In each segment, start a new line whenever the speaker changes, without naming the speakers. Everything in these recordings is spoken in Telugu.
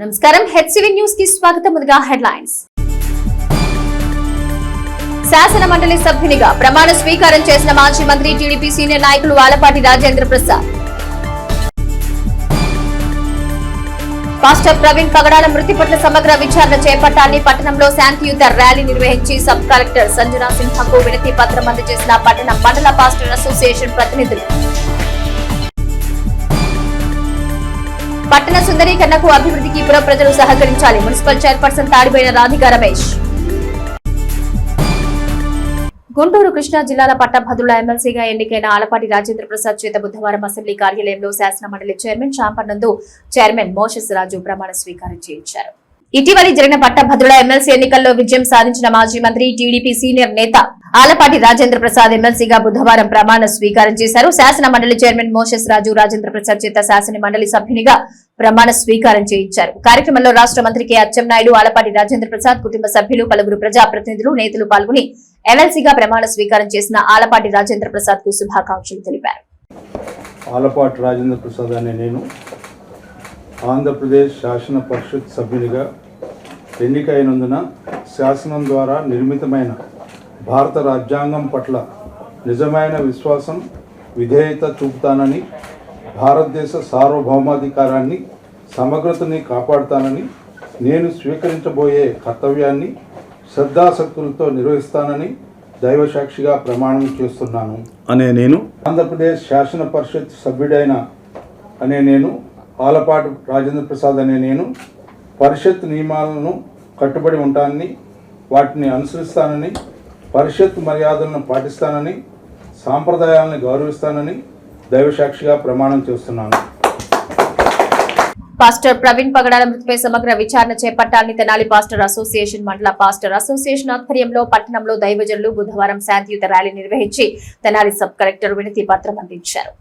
నమస్కారం హెచ్సివి న్యూస్ కి స్వాగతం. ముందుగా హెడ్లైన్స్. శాసన మండలి సభ్యునిగా ప్రమాణ స్వీకారం చేసిన మాజీ మంత్రి టీడీపీ సీనియర్ నాయకులు ఆలపాటి రాజేంద్ర ప్రసాద్. పాస్టర్ ప్రవీణ్ పగడాల మృతి పట్ల సమగ్ర విచారణ చేపట్టాలని పట్టణంలో శాంతియుత ర్యాలీ నిర్వహించి సబ్ కలెక్టర్ సంజనా సిన్హాకు వినతి పత్రం అందజేసిన పట్టణ మండల పాస్టర్ అసోసియేషన్ ప్రతినిధులు. పట్టణ సుందరీకరణకు అభివృద్ధికి పుర ప్రజలు సహకరించాలి. Municipal chairperson తాడిపోయిన Radhika Ramesh. గుంటూరు కృష్ణా జిల్లాల పట్టభద్రుల ఎమ్మెల్సీగా ఎన్నికైన ఆలపాటి రాజేంద్ర ప్రసాద్ చేత బుధవారం అసెంబ్లీ కార్యాలయంలో శాసన మండలి చైర్మన్ చాంపర్ నందు చైర్మన్ మోషస్ రాజు ప్రమాణ స్వీకారం చేయించారు. ఇటీవలి జరిగిన పట్టభద్రుల ఎమ్మెల్సీ ఎన్నికల్లో విజయం సాధించిన మాజీ మంత్రి టీడీపీ సీనియర్ నేత ఆలపాటి రాజేంద్ర ప్రసాద్ ఎమ్మెల్సీగా బుధవారం ప్రమాణ స్వీకారం చేశారు. శాసన మండలి చైర్మన్ మోషస్ రాజు రాజేంద్ర ప్రసాద్ చేత శాసన మండలి సభ్యునిగా ప్రమాణ స్వీకారం చేయించారు. కార్యక్రమంలో రాష్ట్ర మంత్రి కె అచ్చెన్నాయుడు, ఆలపాటి రాజేంద్ర ప్రసాద్ కుటుంబ సభ్యులు, పలువురు ప్రజాప్రతినిధులు, నేతలు పాల్గొని ఎమ్మెల్సీగా ప్రమాణ స్వీకారం చేసిన ఆలపాటి రాజేంద్ర ప్రసాద్ కు శుభాకాంక్షలు తెలిపారు.
ఆలపాటి రాజేంద్ర ప్రసాద్ అనే నేను ఆంధ్రప్రదేశ్ శాసన పరిషత్ సభ్యునిగా ఎన్నికైనందున శాసనం ద్వారా నిర్మితమైన భారత రాజ్యాంగం పట్ల నిజమైన విశ్వాసం, విధేయత చూపుతానని, భారతదేశ సార్వభౌమాధికారాన్ని, సమగ్రతని కాపాడుతానని, నేను స్వీకరించబోయే కర్తవ్యాన్ని శ్రద్ధాశక్తులతో నిర్వహిస్తానని దైవసాక్షిగా ప్రమాణం చేస్తున్నాను అనే నేను ఆంధ్రప్రదేశ్ శాసన పరిషత్ సభ్యుడైన అనే నేను ఆలపాటి రాజేంద్ర ప్రసాద్ అనే నేను పరిషత్ నియమాలను కట్టుబడి ఉంటానని, వాటిని అనుసరిస్తానని, పరిషత్ మర్యాదలను పాటిస్తానని, సాంప్రదాయాలను గౌరవిస్తానని దైవసాక్షిగా ప్రమాణం చేస్తున్నాను.
పాస్టర్ ప్రవీణ్ పగడాల మృతిపై సమగ్ర విచారణ చేపట్టాలని తెనాలి పాస్టర్ అసోసియేషన్ మండల పాస్టర్ అసోసియేషన్ ఆధ్వర్యంలో పట్టణంలో దైవజనులు బుధవారం శాంతియుత ర్యాలీ నిర్వహించి తెనాలి సబ్ కలెక్టర్ వినతి పత్రం అందించారు.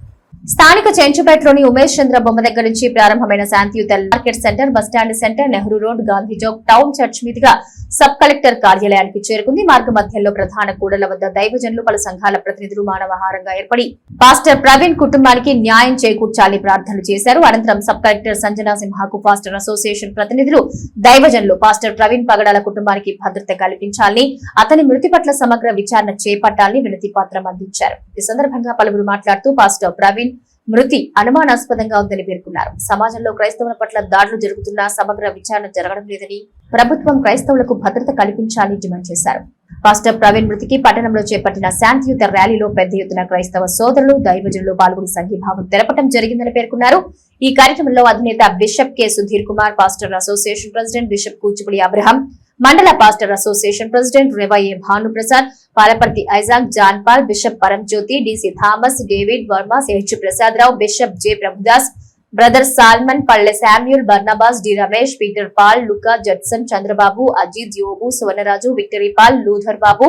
స్థానిక చెంచుపేటలోని ఉమేష్ చంద్ర బొమ్మ దగ్గర నుంచి ప్రారంభమైన శాంతియుత market centre, bus stand centre, Nehru road, Gandhi Chowk, town church మీదుగా సబ్ కలెక్టర్ కార్యాలయానికి చేరుకుంది. మార్గ మధ్యంలో ప్రధాన కూడల వద్ద దైవజనులు, పలు సంఘాల ప్రతినిధులు మానవహారంగా ఏర్పడి పాస్టర్ ప్రవీణ్ కుటుంబానికి న్యాయం చేకూర్చాలని ప్రార్థనలు చేశారు. అనంతరం సబ్ కలెక్టర్ సంజనా సిన్హాకు పాస్టర్ అసోసియేషన్ ప్రతినిధులు, దైవజనులు పాస్టర్ ప్రవీణ్ పగడాల కుటుంబానికి భద్రత కల్పించాలని, అతని మృతి పట్ల సమగ్ర విచారణ చేపట్టాలని వినతి పత్రం అందించారు. ఈ సందర్భంగా పలువురు మాట్లాడుతూ పాస్టర్ ప్రవీణ్ మృతి అనుమానాస్పదంగా ఉందని పేర్కొన్నారు. సమాజంలో క్రైస్తవుల పట్ల దాడులు జరుగుతున్నా సమగ్ర విచారణ జరగడం లేదని, ప్రభుత్వం క్రైస్తవులకు భద్రత కల్పించాలని డిమాండ్ చేశారు. పాస్టర్ ప్రవీణ్ మృతికి పట్టణంలో చేపట్టిన శాంతియుత ర్యాలీలో పెద్ద ఎత్తున క్రైస్తవ సోదరులు, దైవజనులు పాల్గొని సంఘీభావం తెలపడం జరిగిందని పేర్కొన్నారు. ఈ కార్యక్రమంలో అధినేత bishop K Sudheer Kumar, pastor association president bishop Kuchipudi Abraham, మండల pastor association president Revayya Bhanuprasad, Palaparthi Isaac, John Paul, bishop Paramjyothi, DC Thomas, David Varma, CH Prasadarao, bishop J Prabhudas, brother Solomon, Palle Samuel, Barnabas, D Ramesh, Peter Paul, Luka, Judson, Chandrababu, Ajith, Yobu, Suvarnaraju, Victory Paul, Luther Babu,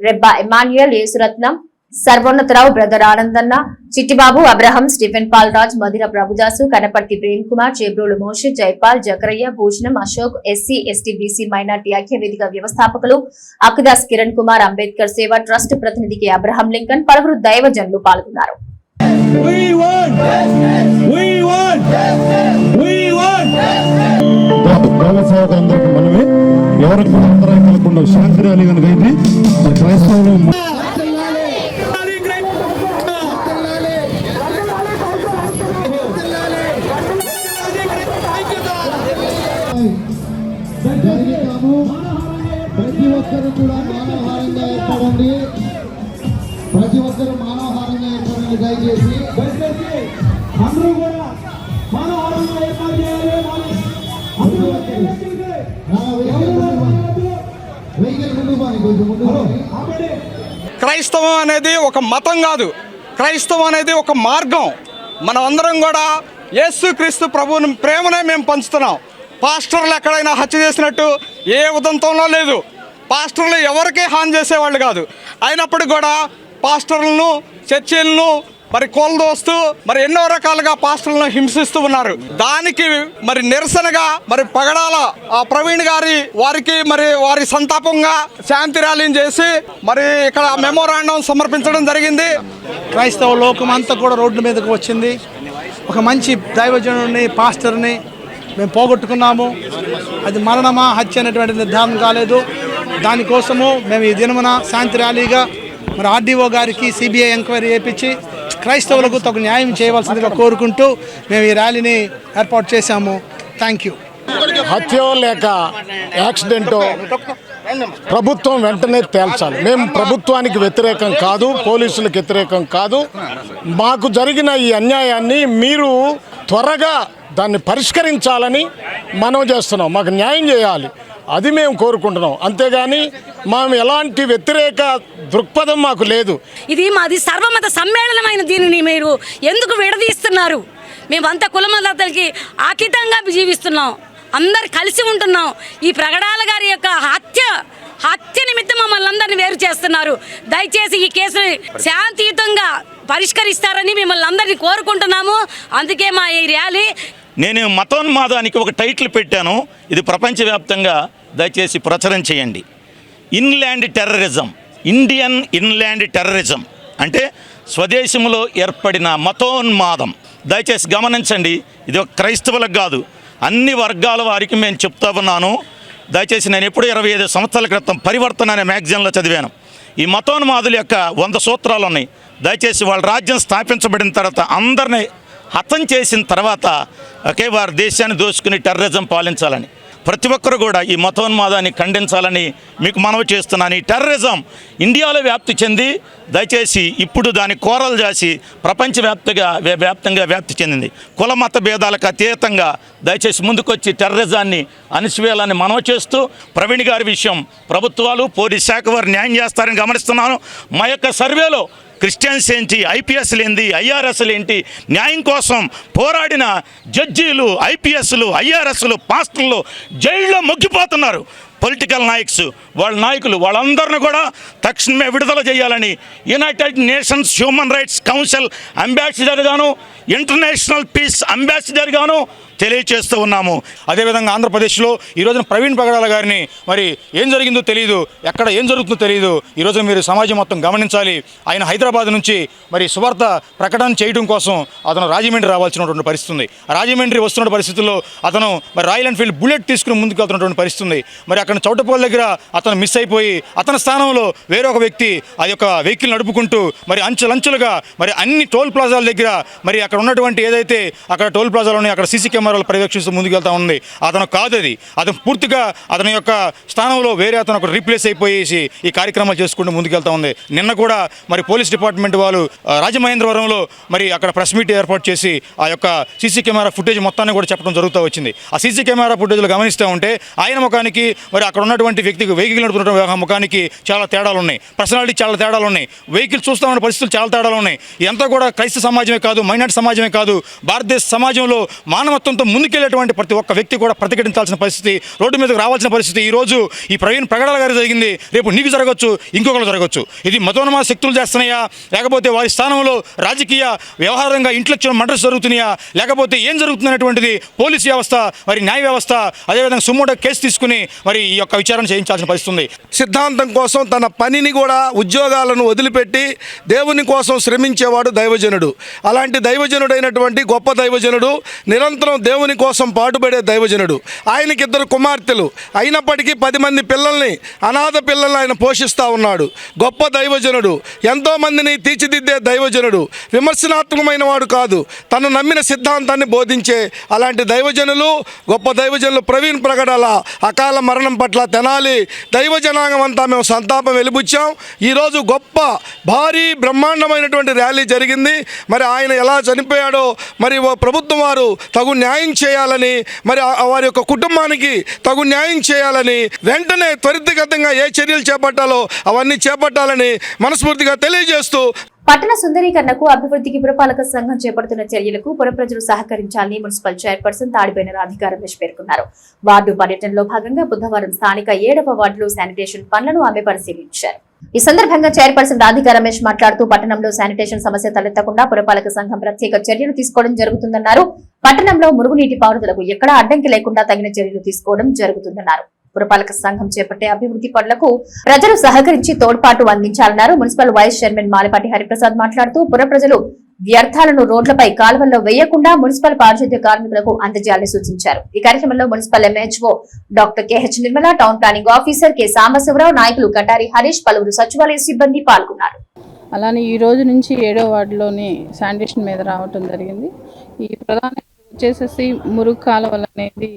Rebba Emmanuel, Yesuratnam, Sarvonnatarao, brother Anandanna, Chittibabu, Abraham, Stephen Paul Raj, Madhira Prabhudasu, Kanaparthi Prem Kumar, Chebrolu Moshi, Jaipal, Jakarayya, Bhushanam, Ashok, SC, ST, BC, minority ఐక్య వేదిక వ్యవస్థాపకులు అక్దాస్ కిరణ్ కుమార్, అంబేద్కర్ సేవా ట్రస్ట్ ప్రతినిధికి అబ్రహం లింకన్, పలువురు దైవజనులు పాల్గొన్నారు.
ఎవరికి అంతరాయం కలగకుండా శాంతి ర్యాలీ కనుక అయితే క్రైస్తవులు
ప్రతి ఒక్కరు కూడా మానవహారంగా ఏర్పడండి. ప్రతి ఒక్కరు మానవహారంగా ఏర్పడండి. దయచేసి అందరూ కూడా మానవహారంగా ఏర్పాటు చేయాలి.
క్రైస్తవం అనేది ఒక మతం కాదు, క్రైస్తవం అనేది ఒక మార్గం. మనం అందరం కూడా యేసుక్రీస్తు ప్రభువుని ప్రేమనే మేము పంచుతున్నాం. పాస్టర్లు ఎక్కడైనా హత్య చేసినట్టు ఏ ఉదంతంలో లేదు. పాస్టర్లు ఎవరికీ హాని చేసేవాళ్ళు కాదు. అయినప్పటికీ కూడా పాస్టర్లను, చర్చిలను మరి కోల్దోస్తూ మరి ఎన్నో రకాలుగా పాస్టర్లను హింసిస్తూ ఉన్నారు. దానికి మరి నిరసనగా మరి పగడాల ప్రవీణ్ గారి వారికి మరి వారి సంతాపంగా శాంతి ర్యాలీని చేసి మరి ఇక్కడ మెమోరాండం సమర్పించడం జరిగింది.
క్రైస్తవ లోకం అంతా కూడా రోడ్డు మీదకు వచ్చింది. ఒక మంచి దైవజనుడిని, పాస్టర్ని మేము పోగొట్టుకున్నాము. అది మరణమా హత్య అనేటువంటి నిర్ధారణ కాలేదు. దానికోసము మేము ఈ దినమున శాంతి ర్యాలీగా మరి ఆర్డీఓ గారికి సిబిఐ ఎంక్వైరీ చేయించి క్రైస్తవులకు తగు న్యాయం చేయవలసిందిగా కోరుకుంటూ మేము ఈ ర్యాలీని ఏర్పాటు చేశాము. Thank you.
హత్యో లేక యాక్సిడెంటో ప్రభుత్వం వెంటనే తేల్చాలి. మేము ప్రభుత్వానికి వ్యతిరేకం కాదు, పోలీసులకు వ్యతిరేకం కాదు. మాకు జరిగిన ఈ అన్యాయాన్ని మీరు త్వరగా దాన్ని పరిష్కరించాలని మనం చేస్తున్నాం. మాకు న్యాయం చేయాలి, అది మేము కోరుకుంటున్నాం. అంతేగాని మేము ఎలాంటి వ్యతిరేక దృక్పథం మాకు లేదు.
ఇది మాది సర్వమత సమ్మేళనమైన దీనిని మీరు ఎందుకు విడదీస్తున్నారు? మేమంతా కులమతలకి అతీతంగా జీవిస్తున్నాం, అందరు కలిసి ఉంటున్నాం. ఈ ప్రగడాల గారి యొక్క హత్య నిమిత్తం మమ్మల్ని అందరినీ వేరు చేస్తున్నారు. దయచేసి ఈ కేసుని శాంతియుతంగా పరిష్కరిస్తారని మిమ్మల్ని అందరినీ కోరుకుంటున్నాము. అందుకే మా ఈ ర్యాలీ.
నేను మతోన్మాదానికి ఒక టైటిల్ పెట్టాను, ఇది ప్రపంచవ్యాప్తంగా దయచేసి ప్రచారం చేయండి. Inland terrorism, Indian inland terrorism అంటే స్వదేశంలో ఏర్పడిన మతోన్మాదం. దయచేసి గమనించండి, ఇది ఒక క్రైస్తవులకు కాదు, అన్ని వర్గాల వారికి మేము చెప్తా ఉన్నాను. దయచేసి నేను ఎప్పుడు 25 సంవత్సరాల క్రితం పరివర్తన అనే మ్యాగజైన్లో చదివాను. ఈ మతోన్మాదుల యొక్క 100 సూత్రాలు ఉన్నాయి. దయచేసి వాళ్ళ రాజ్యం స్థాపించబడిన తర్వాత అందరినీ హతం చేసిన తర్వాత ఒకే వారి దేశాన్ని దోచుకుని టెర్రరిజం పాలించాలని ప్రతి ఒక్కరు కూడా ఈ మతోన్మాదాన్ని ఖండించాలని మీకు మనవి చేస్తున్నాను. ఈ టెర్రరిజం ఇండియాలో వ్యాప్తి చెంది దయచేసి ఇప్పుడు దాని కోరలు చేసి ప్రపంచవ్యాప్తంగా వ్యాప్తి చెందింది. కుల మత భేదాలకు అతీతంగా దయచేసి ముందుకొచ్చి టెర్రరిజాన్ని అణిచివేయాలని మనవి చేస్తూ ప్రవీణ్ గారి విషయం ప్రభుత్వాలు పోలీస్ శాఖ వారు న్యాయం చేస్తారని గమనిస్తున్నాను. మా యొక్క సర్వేలో క్రిస్టియన్స్ ఏంటి, ఐపీఎస్లు ఏంటి, ఐఆర్ఎస్లు ఏంటి, న్యాయం కోసం పోరాడిన జడ్జీలు, ఐపీఎస్లు, ఐఆర్ఎస్లు, పాస్టర్లు జైల్లో మొగ్గిపోతున్నారు. పొలిటికల్ వాళ్ళ నాయకులు వాళ్ళందరినీ కూడా తక్షణమే విడుదల చేయాలని United Nations human rights council అంబాసిడర్గాను, ఇంటర్నేషనల్ పీస్ అంబాసిడర్గాను తెలియచేస్తూ ఉన్నాము.
అదేవిధంగా ఆంధ్రప్రదేశ్లో ఈరోజున ప్రవీణ్ పగడాల గారిని మరి ఏం జరిగిందో తెలియదు, ఎక్కడ ఏం జరుగుతుందో తెలియదు. ఈరోజు మీరు సమాజం మొత్తం గమనించాలి. ఆయన హైదరాబాద్ నుంచి మరి సువార్త ప్రకటన చేయడం కోసం అతను రాజమండ్రి రావాల్సినటువంటి పరిస్థితి ఉంది. రాజమండ్రి వస్తున్న పరిస్థితుల్లో అతను మరి రాయల్ ఎన్ఫీల్డ్ బుల్లెట్ తీసుకుని ముందుకు వెళ్తున్నటువంటి పరిస్థితి ఉంది. మరి అక్కడ చౌటపోల్ దగ్గర అతను మిస్ అయిపోయి అతని స్థానంలో వేరొక వ్యక్తి ఆ యొక్క వెహికల్ నడుపుకుంటూ మరి అంచెలంచెలుగా మరి అన్ని టోల్ ప్లాజాల దగ్గర మరి అక్కడ ఉన్నటువంటి ఏదైతే అక్కడ టోల్ ప్లాజాలు ఉన్నాయి అక్కడ సీసీ కెమెరాలు పర్యవేక్షిస్తూ ముందుకెళ్తా ఉంది. అతను కాదు, అతను పూర్తిగా అతని యొక్క స్థానంలో వేరే అతను ఒక రీప్లేస్ అయిపోయేసి ఈ కార్యక్రమాలు చేసుకుంటూ ముందుకెళ్తా ఉంది. నిన్న కూడా మరి పోలీస్ డిపార్ట్మెంట్ వాళ్ళు రాజమహేంద్రవరంలో మరి అక్కడ ప్రెస్ మీట్ ఏర్పాటు చేసి ఆ యొక్క సీసీ కెమెరా ఫుటేజ్ మొత్తాన్ని కూడా చెప్పడం జరుగుతూ వచ్చింది. ఆ సీసీ కెమెరా ఫుటేజ్లో గమనిస్తూ ఉంటే ఆయన ముఖానికి మరి అక్కడ ఉన్నటువంటి వ్యక్తికి వెహికల్ నడుపుతున్న ముఖానికి చాలా తేడాలు ఉన్నాయి, పర్సనాలిటీ చాలా తేడాలు ఉన్నాయి, వెహికల్ చూస్తూ ఉన్న పరిస్థితులు చాలా తేడాలు ఉన్నాయి. ఇదంతా కూడా క్రైస్తవ సమాజమే కాదు, మైనార్టీ సమాజమే కాదు, భారతదేశ సమాజంలో మానవత్వంతో ముందుకెళ్ళేటువంటి ప్రతి ఒక్క వ్యక్తి కూడా ప్రతిఘటించాల్సిన పరిస్థితి, రోడ్డు మీదకి రావాల్సిన పరిస్థితి ఈరోజు ఈ ప్రవీణ్ పగడాల గారి జరిగింది. రేపు నీకు జరగచ్చు, ఇంకొకరు జరగచ్చు. ఇది మతోన్మాద శక్తులు చేస్తున్నాయా, లేకపోతే వారి స్థానంలో రాజకీయ వ్యవహారంగా ఇంటలెక్చువల్ మర్డర్స్ జరుగుతున్నాయా, లేకపోతే ఏం జరుగుతున్నటువంటిది పోలీస్ వ్యవస్థ మరి న్యాయ వ్యవస్థ అదేవిధంగా సుమోటో కేసు తీసుకుని మరి ఈ యొక్క విచారణ చేయించాల్సిన పరిస్థితి ఉంది.
సిద్ధాంతం కోసం తన పనిని కూడా ఉద్యోగాలను వదిలిపెట్టి దేవుని కోసం శ్రమించేవాడు దైవజనుడు. అలాంటి దైవజనుడైనటువంటి గొప్ప దైవజనుడు, నిరంతరం దేవుని కోసం పాటుపడే దైవజనుడు. ఆయనకి 2 కుమార్తెలు అయినప్పటికీ 10 మంది పిల్లల్ని, అనాథ పిల్లల్ని ఆయన పోషిస్తూ ఉన్నాడు. గొప్ప దైవజనుడు, ఎంతోమందిని తీర్చిదిద్దే దైవజనుడు, విమర్శనాత్మకమైన వాడు కాదు, తను నమ్మిన సిద్ధాంతాన్ని బోధించే అలాంటి దైవజనులు, గొప్ప దైవజనులు ప్రవీణ్ పగడాల అకాల మరణం పట్ల తెనాలి దైవజనాంగం అంతా మేము సంతాపం వెలిబుచ్చాం. ఈరోజు గొప్ప భారీ బ్రహ్మాండమైనటువంటి ర్యాలీ జరిగింది. మరి ఆయన ఎలా చనిపోయాడో మరి ప్రభుత్వం వారు తగు న్యాయం చేయాలని, మరి వారి యొక్క కుటుంబానికి తగు న్యాయం చేయాలని, వెంటనే త్వరితగతంగా ఏ చర్యలు చేపట్టాలో అవన్నీ చేపట్టాలని మనస్ఫూర్తిగా తెలియజేస్తూ
పట్టణ సుందరీకరణకు అభివృద్ధికి పురపాలక సంఘం చేపడుతున్న చర్యలకు పుర ప్రజలు సహకరించాలని మున్సిపల్ చైర్పర్సన్ తాడిపోయిన రాధికా రమేష్ పేర్కొన్నారు. వార్డు పర్యటనలో భాగంగా బుధవారం స్థానిక 7వ వార్డులో శానిటేషన్ పనులను ఆమె పరిశీలించారు. ఈ సందర్భంగా చైర్పర్సన్ రాధికా రమేష్ మాట్లాడుతూ పట్టణంలో శానిటేషన్ సమస్య తలెత్తకుండా పురపాలక సంఘం ప్రత్యేక చర్యలు తీసుకోవడం జరుగుతుందన్నారు. పట్టణంలో మురుగునీటి పారుదలకు ఎక్కడా అడ్డంకి లేకుండా తగిన చర్యలు తీసుకోవడం జరుగుతుందన్నారు. పురపాలక సంఘం చేపట్టే అభివృద్ధి పనులకు ప్రజలు సహకరించి తోడ్పాటు అందించాలన్నారు. Municipal vice chairman Malapati Hariprasad మాట్లాడుతూ పుర ప్రజలు వ్యర్థాలను రోడ్లపై కాలువల్లో వేయకుండా మున్సిపల్ పారిశుద్ధ్య కార్మికులకు అందజేయాలని సూచించారు. ఈ కార్యక్రమంలో municipal MHO doctor KH Nirmala, town planning officer K Sambasivarao, నాయకులు కటారి హరీష్, పలువురు సచివాలయ సిబ్బంది పాల్గొన్నారు.
అలానే ఈ రోజు నుంచి 7వ వార్డులోని శానిటేషన్ మీద రావటం జరిగింది. ఈ ప్రధాన వచ్చేసేసి మురుగు కాలువలు అనేది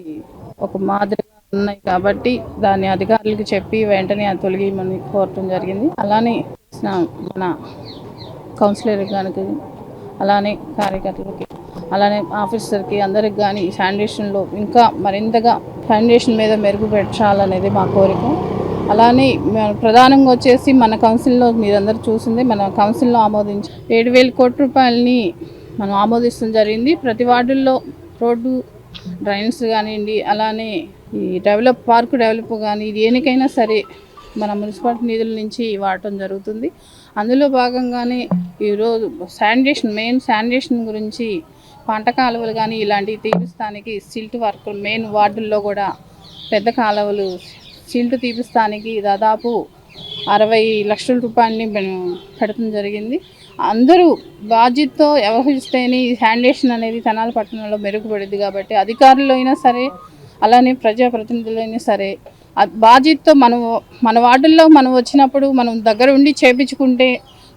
ఒక మాదిరిగా ఉన్నాయి కాబట్టి దాన్ని అధికారులకు చెప్పి వెంటనే అది తొలగిమని కోరటం జరిగింది. అలానే మన కౌన్సిలర్ గారికి, అలానే కార్యకర్తలకి, అలానే ఆఫీసర్కి అందరికి కానీ శానిటేషన్లో ఇంకా మరింతగా శానిటేషన్ మీద మెరుగుపెట్టాలనేది మా కోరిక. అలానే ప్రధానంగా వచ్చేసి మన కౌన్సిల్లో మీరందరూ చూసింది, మన కౌన్సిల్లో ఆమోదించి 7,000 కోట్ల రూపాయలని మనం ఆమోదించడం జరిగింది. ప్రతి వార్డుల్లో రోడ్డు, డ్రైన్స్ కానివ్వండి, అలానే ఈ పార్క్ డెవలప్ కానీ దేనికైనా సరే మన మున్సిపాలిటీ నిధుల నుంచి వాడటం జరుగుతుంది. అందులో భాగంగానే ఈరోజు మెయిన్ శానిటేషన్ గురించి పంట కాలువలు కానీ ఇలాంటివి తీపిస్తానికి సిల్ట్ వర్క్ మెయిన్ వార్డుల్లో కూడా పెద్ద కాలువలు సిల్ట్ తీపిస్తానికి దాదాపు 60 లక్షల రూపాయలని పెడతం జరిగింది. అందరూ బాధ్యతతో వ్యవహరిస్తేనే ఈ శానిటేషన్ అనేది తెనాలి పట్టణంలో మెరుగుపడింది. కాబట్టి అధికారులు అయినా సరే, అలానే ప్రజాప్రతినిధులు అయినా సరే బాధ్యతతో మన వార్డుల్లో మనం వచ్చినప్పుడు మనం దగ్గర ఉండి చేపించుకుంటే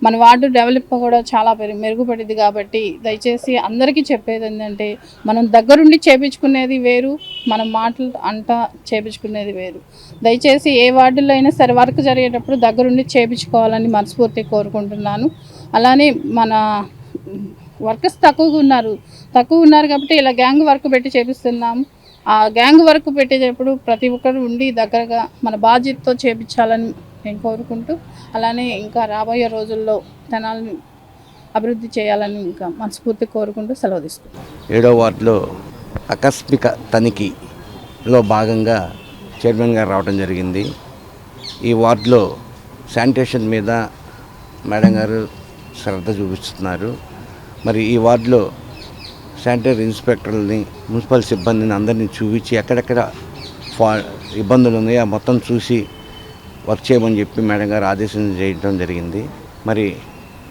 మన వార్డు డెవలప్ కూడా చాలా మెరుగుపడింది. కాబట్టి దయచేసి అందరికీ చెప్పేది ఏంటంటే మనం దగ్గరుండి చేపించుకునేది వేరు, మనం మాటలు అంటా చేపించుకునేది వేరు. దయచేసి ఏ వార్డుల్లో అయినా సరే వర్క్ జరిగేటప్పుడు దగ్గరుండి చేపించుకోవాలని మనస్ఫూర్తిగా కోరుకుంటున్నాను. అలానే మన వర్కర్స్ తక్కువ ఉన్నారు కాబట్టి ఇలా గ్యాంగ్ వర్క్ పెట్టి చేపిస్తున్నాము. ఆ గ్యాంగ్ వర్క్ పెట్టేటప్పుడు ప్రతి ఒక్కరు ఉండి దగ్గరగా మన బాధ్యతతో చేపించాలని నేను కోరుకుంటూ, అలానే ఇంకా రాబోయే రోజుల్లో తెనాలిని అభివృద్ధి చేయాలని ఇంకా మనస్ఫూర్తి కోరుకుంటూ సెలవు తీసుకుంటాం.
7వ వార్డులో ఆకస్మిక తనిఖీలో భాగంగా చైర్మన్ గారు రావడం జరిగింది. ఈ వార్డులో శానిటేషన్ మీద మేడం గారు శ్రద్ధ చూపిస్తున్నారు. మరి ఈ వార్డులో శానిటరీ ఇన్స్పెక్టర్లని, మున్సిపల్ సిబ్బందిని అందరినీ చూపించి ఎక్కడెక్కడ ఇబ్బందులు ఉన్నాయో మొత్తం చూసి వర్క్ చేయమని చెప్పి మేడం గారు ఆదేశం చేయడం జరిగింది. మరి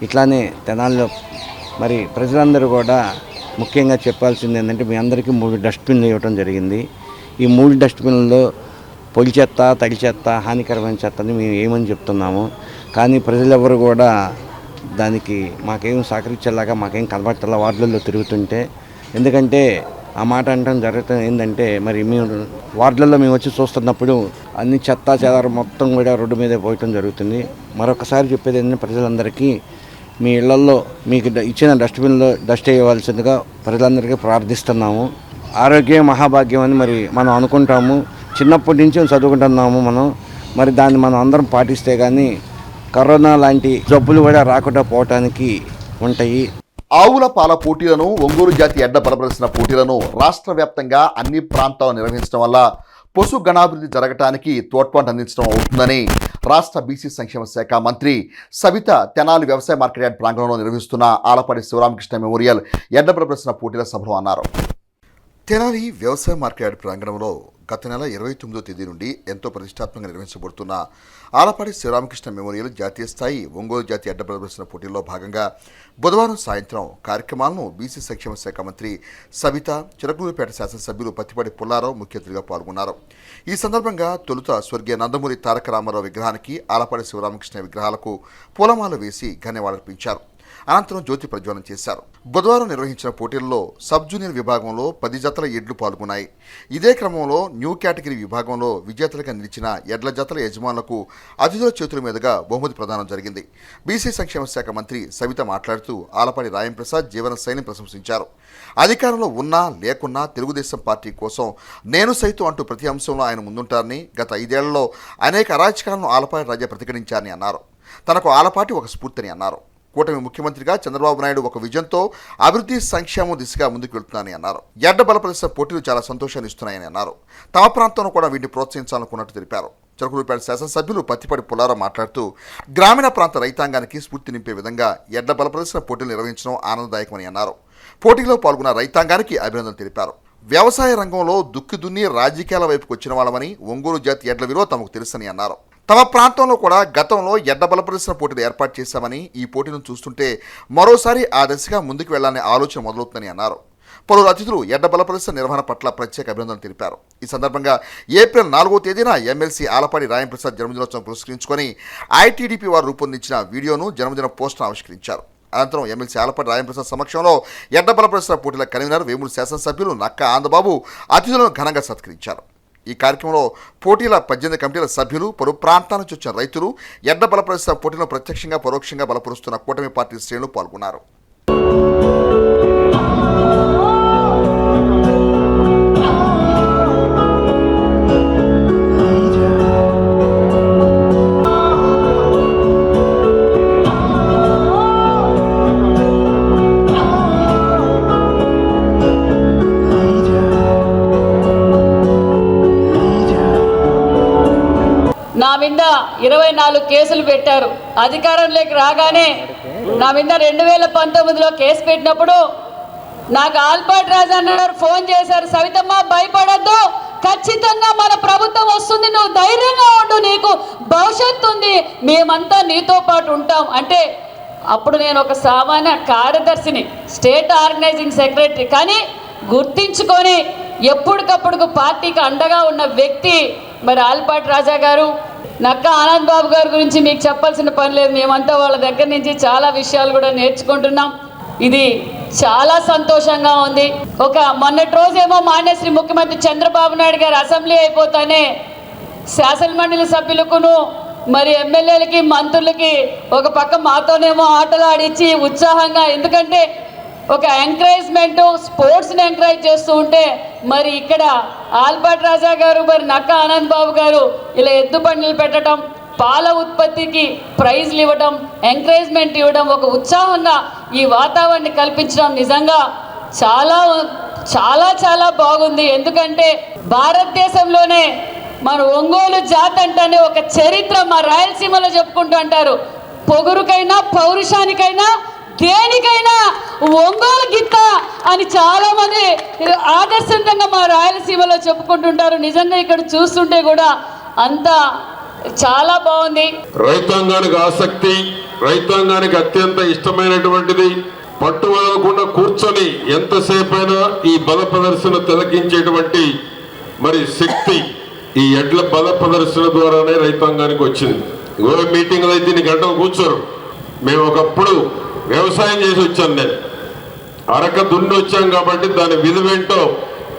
ఇట్లానే తెనాలిలో మరి ప్రజలందరూ కూడా ముఖ్యంగా చెప్పాల్సింది ఏంటంటే మీ అందరికీ 3 డస్ట్బిన్లు ఇవ్వడం జరిగింది. ఈ 3 డస్ట్బిన్లలో పొడి చెత్త, తడి చెత్త, హానికరమైన చెత్తని మేము ఏమని చెప్తున్నాము. కానీ ప్రజలెవరు కూడా దానికి మాకేం సహకరించేలాగా మాకేం కనబట్టల వార్డులలో తిరుగుతుంటే, ఎందుకంటే ఆ మాట అనడం జరుగుతుంది ఏంటంటే మరి మేము వార్డులలో మేము వచ్చి చూస్తున్నప్పుడు అన్ని చెత్త చెదారం మొత్తం కూడా రోడ్డు మీదే పోయటం జరుగుతుంది. మరొకసారి చెప్పేది ఏంటంటే ప్రజలందరికీ మీ ఇళ్లలో మీకు ఇచ్చిన డస్ట్బిన్లో డస్ట్ వేయవలసిందిగా ప్రజలందరికీ ప్రార్థిస్తున్నాము. ఆరోగ్యం మహాభాగ్యం అని మరి మనం అనుకుంటాము, చిన్నప్పటి నుంచి చదువుకుంటున్నాము మనం. మరి దాన్ని మనం అందరం పాటిస్తే కానీ కరోనా లాంటి జబ్బులు కూడా రాకుండా పోవటానికి ఉంటాయి.
ఆవుల పాల పోటీలను, ఒంగోలు జాతి ఎడ్ల బలపరిచిన పోటీలను రాష్ట్ర వ్యాప్తంగా అన్ని ప్రాంతాలు నిర్వహించడం వల్ల పశు గణాభివృద్ధి జరగటానికి తోడ్పాటు అందించడం అవుతుందని రాష్ట్ర బీసీ సంక్షేమ శాఖ మంత్రి సబిత తెనాలి వ్యవసాయ మార్కెట్ యార్డ్ ప్రాంగణంలో నిర్వహిస్తున్న ఆలపాటి శివరామకృష్ణ మెమోరియల్ ఎడ్ల బలపరిచిన పోటీల సభలో అన్నారు. తెనాలి వ్యవసాయ మార్కెట్ యార్డ్ ప్రాంగణంలో గత నెల 29వ తేదీ నుండి ఎంతో ప్రతిష్టాత్మకంగా నిర్వహించబడుతున్న ఆలపాటి శివరామకృష్ణ మెమోరియల్ జాతీయ స్థాయి ఒంగోలు జాతి ఎడ్ల ప్రదర్శన పోటీల్లో భాగంగా బుధవారం సాయంత్రం కార్యక్రమాలను బీసీ సంక్షేమ శాఖ మంత్రి సబిత, చిలకలూరిపేట శాసనసభ్యులు పత్తిపాటి పుల్లారావు ముఖ్య అతిథిగా పాల్గొన్నారు. ఈ సందర్భంగా తొలుత స్వర్గీయ నందమూరి తారక రామారావు విగ్రహానికి, ఆలపాటి శివరామకృష్ణ విగ్రహాలకు పూలమాల వేసి ఘన్యవాదాలర్పించారు. అనంతరం జ్యోతి ప్రజ్వలన చేశారు. బుధవారం నిర్వహించిన పోటీల్లో సబ్ జూనియర్ విభాగంలో 10 జతల ఎడ్లు పాల్గొన్నాయి. ఇదే క్రమంలో న్యూ కేటగిరీ విభాగంలో విజేతలుగా నిలిచిన ఎడ్ల జతల యజమానులకు అతిథుల చేతుల మీదుగా బహుమతి ప్రదానం జరిగింది. బీసీ సంక్షేమ శాఖ మంత్రి సబిత మాట్లాడుతూ ఆలపాటి రాయం ప్రసాద్ జీవన శైలిని ప్రశంసించారు. అధికారంలో ఉన్నా లేకున్నా తెలుగుదేశం పార్టీ కోసం నేను సైతం అంటూ ప్రతి అంశంలో ఆయన ముందుంటారని, గత 5 ఏళ్లలో అనేక అరాచకాలను ఆలపాటి రాజా ప్రతిఘటించారని అన్నారు. తనకు ఆలపాటి ఒక స్ఫూర్తిని అన్నారు. కూటమి ముఖ్యమంత్రిగా చంద్రబాబు నాయుడు ఒక విజన్తో అభివృద్ధి సంక్షేమం దిశగా ముందుకు వెళ్తున్నానని అన్నారు. ఎడ్ల బలపరిచిన పోటీలు చాలా సంతోషాన్ని ఇస్తున్నాయని అన్నారు. తమ ప్రాంతంలో కూడా వీటిని ప్రోత్సహించాలనుకున్నట్టు తెలిపారు. చిలకలూరిపేట శాసనసభ్యులు పత్తిపాటి పుల్లారావు మాట్లాడుతూ గ్రామీణ ప్రాంత రైతాంగానికి స్ఫూర్తి నింపే విధంగా ఎడ్ల బలపరిచిన పోటీలు నిర్వహించడం ఆనందదాయకమని అన్నారు. పోటీలో పాల్గొన్న రైతాంగానికి అభినందనలు తెలిపారు. వ్యవసాయ రంగంలో దుక్కి దున్ని రాజకీయాల వైపుకు వచ్చిన వాళ్ళమని, ఒంగోలు జాతి ఎడ్ల విలువ తమకు తెలుసని అన్నారు. తమ ప్రాంతంలో కూడా గతంలో ఎడ్ల బల ప్రదర్శన పోటీలు ఏర్పాటు చేశామని ఈ పోటీలను చూస్తుంటే మరోసారి ఆ దిశగా ముందుకు వెళ్లాలనే ఆలోచన మొదలవుతుందని అన్నారు. పలువురు అతిథులు ఎడ్ల బల ప్రదర్శన నిర్వహణ పట్ల ప్రత్యేక అభినందనలు తెలిపారు. ఈ సందర్భంగా ఏప్రిల్ 4వ తేదీన ఎమ్మెల్సీ ఆలపాటి రాయంప్రసాద్ జన్మదినోత్సవం పురస్కరించుకొని ఐటీడీపీ వారు రూపొందించిన వీడియోను జన్మదిన పోస్టును ఆవిష్కరించారు. అనంతరం ఎమ్మెల్సీ ఆలపాటి రాయంప్రసాద్ సమక్షంలో ఎడ్ల బల ప్రదర్శన పోటీల కన్వీనర్ వేమూరు శాసనసభ్యులు నక్క ఆనందబాబు అతిథులను ఘనంగా సత్కరించారు. ఈ కార్యక్రమంలో పోటీల 18 కమిటీల సభ్యులు, పలు ప్రాంతాల నుంచి వచ్చిన రైతులు, ఎడ్ల బల ప్రదర్శన పోటీలను ప్రత్యక్షంగా పరోక్షంగా బలపరుస్తున్న కూటమి పార్టీ శ్రేణులు పాల్గొన్నారు.
నా మీద 24 కేసులు పెట్టారు. అధికారంలోకి రాగానే నా మీద 2019లో కేసు పెట్టినప్పుడు నాకు ఆల్పాటి రాజు అన్నారు, ఫోన్ చేశారు, సవితమ్మ భయపడద్దు, ఖచ్చితంగా మన ప్రభుత్వం వస్తుంది, నువ్వు ధైర్యంగా ఉండు, నీకు భవిష్యత్తు ఉంది, మేమంతా నీతో పాటు ఉంటాం అంటే అప్పుడు నేను ఒక సామాన్య కార్యదర్శిని, స్టేట్ ఆర్గనైజింగ్ సెక్రటరీ, కానీ గుర్తించుకొని ఎప్పటికప్పుడు పార్టీకి అండగా ఉన్న వ్యక్తి మరి ఆల్పాటి రాజా గారు. నక్క ఆనంద్ బాబు గారి గురించి మీకు చెప్పాల్సిన పని లేదు, మేమంతా వాళ్ళ దగ్గర నుంచి చాలా విషయాలు కూడా నేర్చుకుంటున్నాం. ఇది చాలా సంతోషంగా ఉంది. ఒక మొన్నటి రోజేమో మాన్యశ్రీ ముఖ్యమంత్రి చంద్రబాబు నాయుడు గారు అసెంబ్లీ అయిపోతానే శాసనమండలి సభ్యులకును మరి ఎమ్మెల్యేలకి, మంత్రులకి ఒక పక్క మాతోనేమో ఆటలు ఆడించి ఉత్సాహంగా, ఎందుకంటే ఒక ఎంకరేజ్మెంటు, స్పోర్ట్స్ని ఎంకరేజ్ చేస్తూ ఉంటే మరి ఇక్కడ ఆల్పాటి రాజా గారు, మరి నక్క ఆనంద్ బాబు గారు ఇలా ఎద్దు బండ్లు పెట్టడం, పాల ఉత్పత్తికి ప్రైజ్లు ఇవ్వడం, ఎంకరేజ్మెంట్ ఇవ్వడం, ఒక ఉత్సాహంగా ఈ వాతావరణాన్ని కల్పించడం నిజంగా చాలా చాలా చాలా బాగుంది. ఎందుకంటే భారతదేశంలోనే మన ఒంగోలు జాతి అంటేనే ఒక చరిత్ర మా రాయలసీమలో చెప్పుకుంటూ అంటారు, పొగురుకైనా పౌరుషానికైనా దేనికైనా ఒంగోలు గిత్త అని చాలా మంది ఆదర్శంగా మా రాయలసీమలో చెప్పుకుంటుంటారు. నిజంగా ఇక్కడ చూస్తుంటే కూడా అంతా చాలా బాగుంది.
రైతాంగానికి ఆసక్తి, రైతాంగానికి అత్యంత ఇష్టమైనటువంటిది, పట్టు వదలకుండా కూర్చొని ఎంతసేపైనా ఈ బల ప్రదర్శన తిలకించేటువంటి మరి శక్తి ఈ ఎడ్ల బల ప్రదర్శన ద్వారానే రైతాంగానికి వచ్చింది. మీటింగ్లు అయితే ఇన్ని గంటలు కూర్చోరు. మేము ఒకప్పుడు వ్యవసాయం చేసి వచ్చాను, నేను అరక దున్ని వచ్చాం కాబట్టి దాని విలువేంటో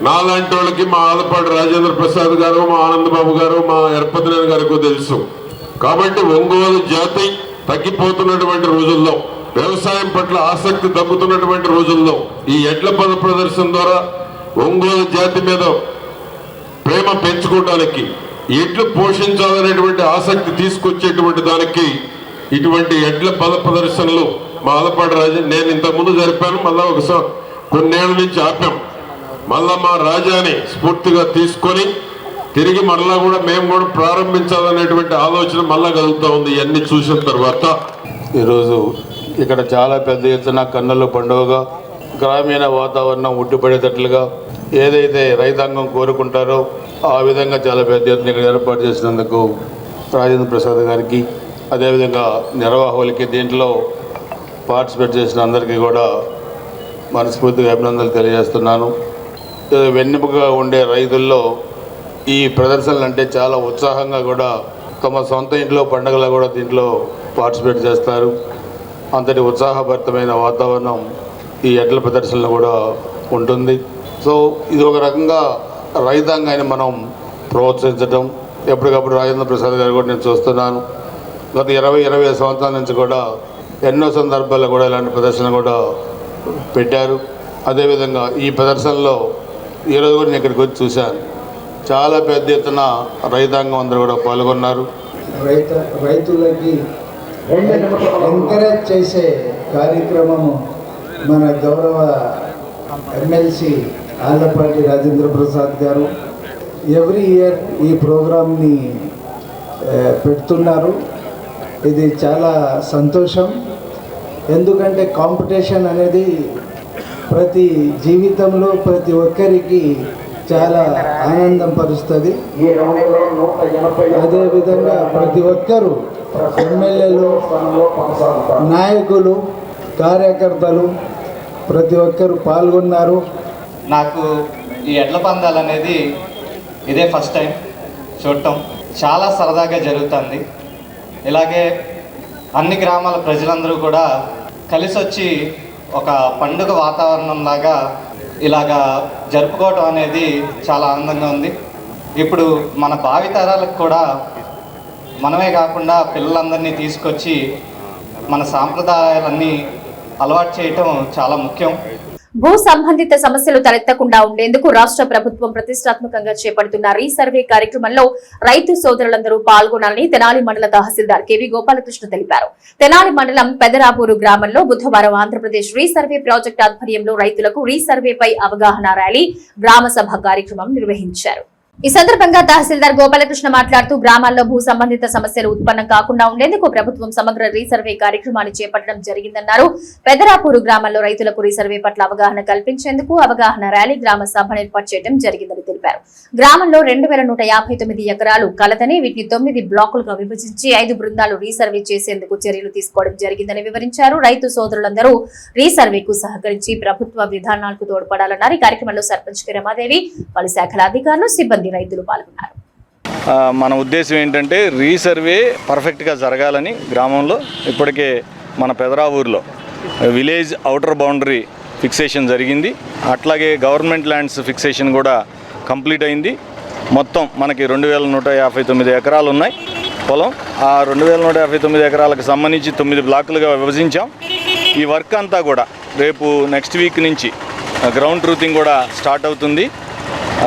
నాలాంటి వాళ్ళకి, మా ఆలపాటి రాజేంద్ర ప్రసాద్ గారు, మా ఆనందబాబు గారు, మా ఎరపతినేని గారికి తెలుసు. కాబట్టి ఒంగోలు జాతి తగ్గిపోతున్నటువంటి రోజుల్లో, వ్యవసాయం పట్ల ఆసక్తి తగ్గుతున్నటువంటి రోజుల్లో ఈ ఎడ్ల బల ప్రదర్శన ద్వారా ఒంగోలు జాతి మీద ప్రేమ పెంచుకోవడానికి, ఎడ్లు పోషించాలనేటువంటి ఆసక్తి తీసుకొచ్చేటువంటి దానికి ఇటువంటి ఎడ్ల బల ప్రదర్శనలు మా ఆలపాటి రాజా, నేను ఇంతకుముందు జరిపాను, మళ్ళా ఒకసారి కొన్నేళ్ల నుంచి ఆపాం. మళ్ళా మా రాజాని స్ఫూర్తిగా తీసుకొని తిరిగి మళ్ళా కూడా మేము కూడా ప్రారంభించాలనేటువంటి ఆలోచన మళ్ళా కలుగుతూ ఉంది. ఇవన్నీ చూసిన తర్వాత
ఈరోజు ఇక్కడ చాలా పెద్ద ఎత్తున కన్నుల పండుగగా, గ్రామీణ వాతావరణం ఉట్టిపడేటట్లుగా ఏదైతే రైతాంగం కోరుకుంటారో ఆ విధంగా చాలా పెద్ద ఎత్తున ఇక్కడ ఏర్పాటు చేసినందుకు రాజేంద్ర ప్రసాద్ గారికి, అదేవిధంగా నిర్వాహకులకి, దీంట్లో పార్టిసిపేట్ చేసిన అందరికీ కూడా మనస్ఫూర్తిగా అభినందనలు తెలియజేస్తున్నాను. వెన్నెముకగా ఉండే రైతుల్లో ఈ ప్రదర్శనలు అంటే చాలా ఉత్సాహంగా కూడా తమ సొంత ఇంట్లో పండుగలో కూడా దీంట్లో పార్టిసిపేట్ చేస్తారు. అంతటి ఉత్సాహభరితమైన వాతావరణం ఈ ఎడ్ల ప్రదర్శనలో కూడా ఉంటుంది. సో ఇది ఒక రకంగా రైతాంగాన్ని మనం ప్రోత్సహించడం. ఎప్పటికప్పుడు రాజేంద్ర ప్రసాద్ గారు కూడా నేను చూస్తున్నాను, గత 20 సంవత్సరాల నుంచి కూడా ఎన్నో సందర్భాల్లో కూడా ఇలాంటి ప్రదర్శన కూడా పెట్టారు. అదేవిధంగా ఈ ప్రదర్శనలో ఈరోజు కూడా నేను ఇక్కడికి వచ్చి చూశాను, చాలా పెద్ద ఎత్తున రైతాంగం అందరూ కూడా పాల్గొన్నారు.
రైతులకి ఎంకరేజ్ చేసే కార్యక్రమము మన గౌరవ ఎమ్మెల్సీ ఆలపాటి రాజేంద్ర ప్రసాద్ గారు ఎవ్రీ ఇయర్ ఈ ప్రోగ్రామ్ని పెడుతున్నారు. ఇది చాలా సంతోషం. ఎందుకంటే కాంపిటీషన్ అనేది ప్రతి జీవితంలో ప్రతి ఒక్కరికి చాలా ఆనందం పరుస్తుంది. అదేవిధంగా ప్రతి ఒక్కరూ ఎమ్మెల్యేలు, నాయకులు, కార్యకర్తలు ప్రతి ఒక్కరు పాల్గొన్నారు.
నాకు ఈ ఎడ్ల పందాలు అనేది ఇదే ఫస్ట్ టైం చూడటం. చాలా సరదాగా జరుగుతుంది. ఇలాగే అన్ని గ్రామాల ప్రజలందరూ కూడా కలిసి వచ్చి ఒక పండుగ వాతావరణం లాగా ఇలాగా జరుపుకోవటం అనేది చాలా ఆనందంగా ఉంది. ఇప్పుడు మన భావితరాలకు కూడా మనమే కాకుండా పిల్లలందరినీ తీసుకొచ్చి మన సాంప్రదాయాలన్నీ అలవాటు చేయటం చాలా ముఖ్యం.
భూ సంబంధిత సమస్యలు తలెత్తకుండా ఉండేందుకు రాష్ట్ర ప్రభుత్వం ప్రతిష్టాత్మకంగా చేపడుతున్న రీసర్వే కార్యక్రమంలో రైతు సోదరులందరూ పాల్గొనాలని తెనాలి మండల తహసీల్దార్ కెవి గోపాలకృష్ణ తెలిపారు. తెనాలి మండలం పెదరాపూరు గ్రామంలో బుధవారం ఆంధ్రప్రదేశ్ రీసర్వే ప్రాజెక్టు ఆధ్వర్యంలో రైతులకు రీసర్వేపై అవగాహన ర్యాలీ, గ్రామ సభ కార్యక్రమం నిర్వహించారు. ఈ సందర్భంగా తహసీల్దార్ గోపాలకృష్ణ మాట్లాడుతూ గ్రామాల్లో భూ సంబంధిత సమస్యలు ఉత్పన్నం కాకుండా ఉండేందుకు ప్రభుత్వం సమగ్ర రీసర్వే కార్యక్రమాన్ని చేపట్టడం జరిగిందన్నారు. పెదరాపూరు గ్రామంలో రైతులకు రీసర్వే పట్ల అవగాహన కల్పించేందుకు అవగాహన ర్యాలీ, గ్రామ సభను ఏర్పాటు చేయడం జరిగిందని తెలిపారు. గ్రామంలో 2159 ఎకరాలు కలదని వీటిని 9 బ్లాకులుగా విభజించి 5 బృందాలు రీసర్వే చేసేందుకు చర్యలు తీసుకోవడం జరిగిందని వివరించారు. రైతు సోదరులందరూ రీసర్వేకు సహకరించి ప్రభుత్వ విధానాలకు తోడ్పడాలన్నారు. ఈ కార్యక్రమంలో సర్పంచ్ కె రమాదేవి, పలు శాఖల అధికారులు, సిబ్బంది, రైతులు పాల్గొన్నారు.
మన ఉద్దేశం ఏంటంటే రీసర్వే పర్ఫెక్ట్గా జరగాలని గ్రామంలో ఇప్పటికే మన పెదరావూరులో విలేజ్ అవుటర్ బౌండరీ ఫిక్సేషన్ జరిగింది. అట్లాగే గవర్నమెంట్ ల్యాండ్స్ ఫిక్సేషన్ కూడా కంప్లీట్ అయింది. మొత్తం మనకి 2159 ఎకరాలు ఉన్నాయి పొలం. ఆ 2159 ఎకరాలకు సంబంధించి 9 బ్లాకులుగా విభజించాం. ఈ వర్క్ అంతా కూడా రేపు నెక్స్ట్ వీక్ నుంచి గ్రౌండ్ ట్రూతింగ్ కూడా స్టార్ట్ అవుతుంది.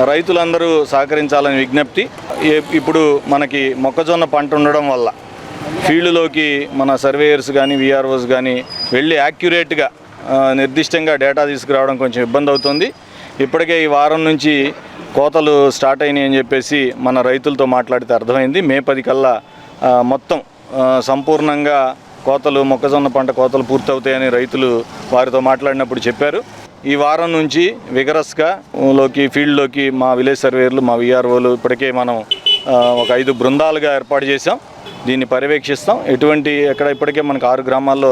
రైతులందరూ సహకరించాలని విజ్ఞప్తి. ఇప్పుడు మనకి మొక్కజొన్న పంట ఉండడం వల్ల ఫీల్డ్లోకి మన సర్వేయర్స్ కానీ విఆర్ఓస్ కానీ వెళ్ళి యాక్యురేట్గా నిర్దిష్టంగా డేటా తీసుకురావడం కొంచెం ఇబ్బంది అవుతుంది. ఇప్పటికే ఈ వారం నుంచి కోతలు స్టార్ట్ అయినాయి అని చెప్పేసి మన రైతులతో మాట్లాడితే అర్థమైంది. మే 10 కల్లా మొత్తం సంపూర్ణంగా కోతలు, మొక్కజొన్న పంట కోతలు పూర్తవుతాయని రైతులు వారితో మాట్లాడినప్పుడు చెప్పారు. ఈ వారం నుంచి విగరస్గా ఫీల్డ్లోకి మా విలేజ్ సర్వేయర్లు, మా విఆర్ఓలు ఇప్పటికే మనం ఒక 5 బృందాలుగా ఏర్పాటు చేసాం. దీన్ని పర్యవేక్షిస్తాం. ఇప్పటికే మనకు 6 గ్రామాల్లో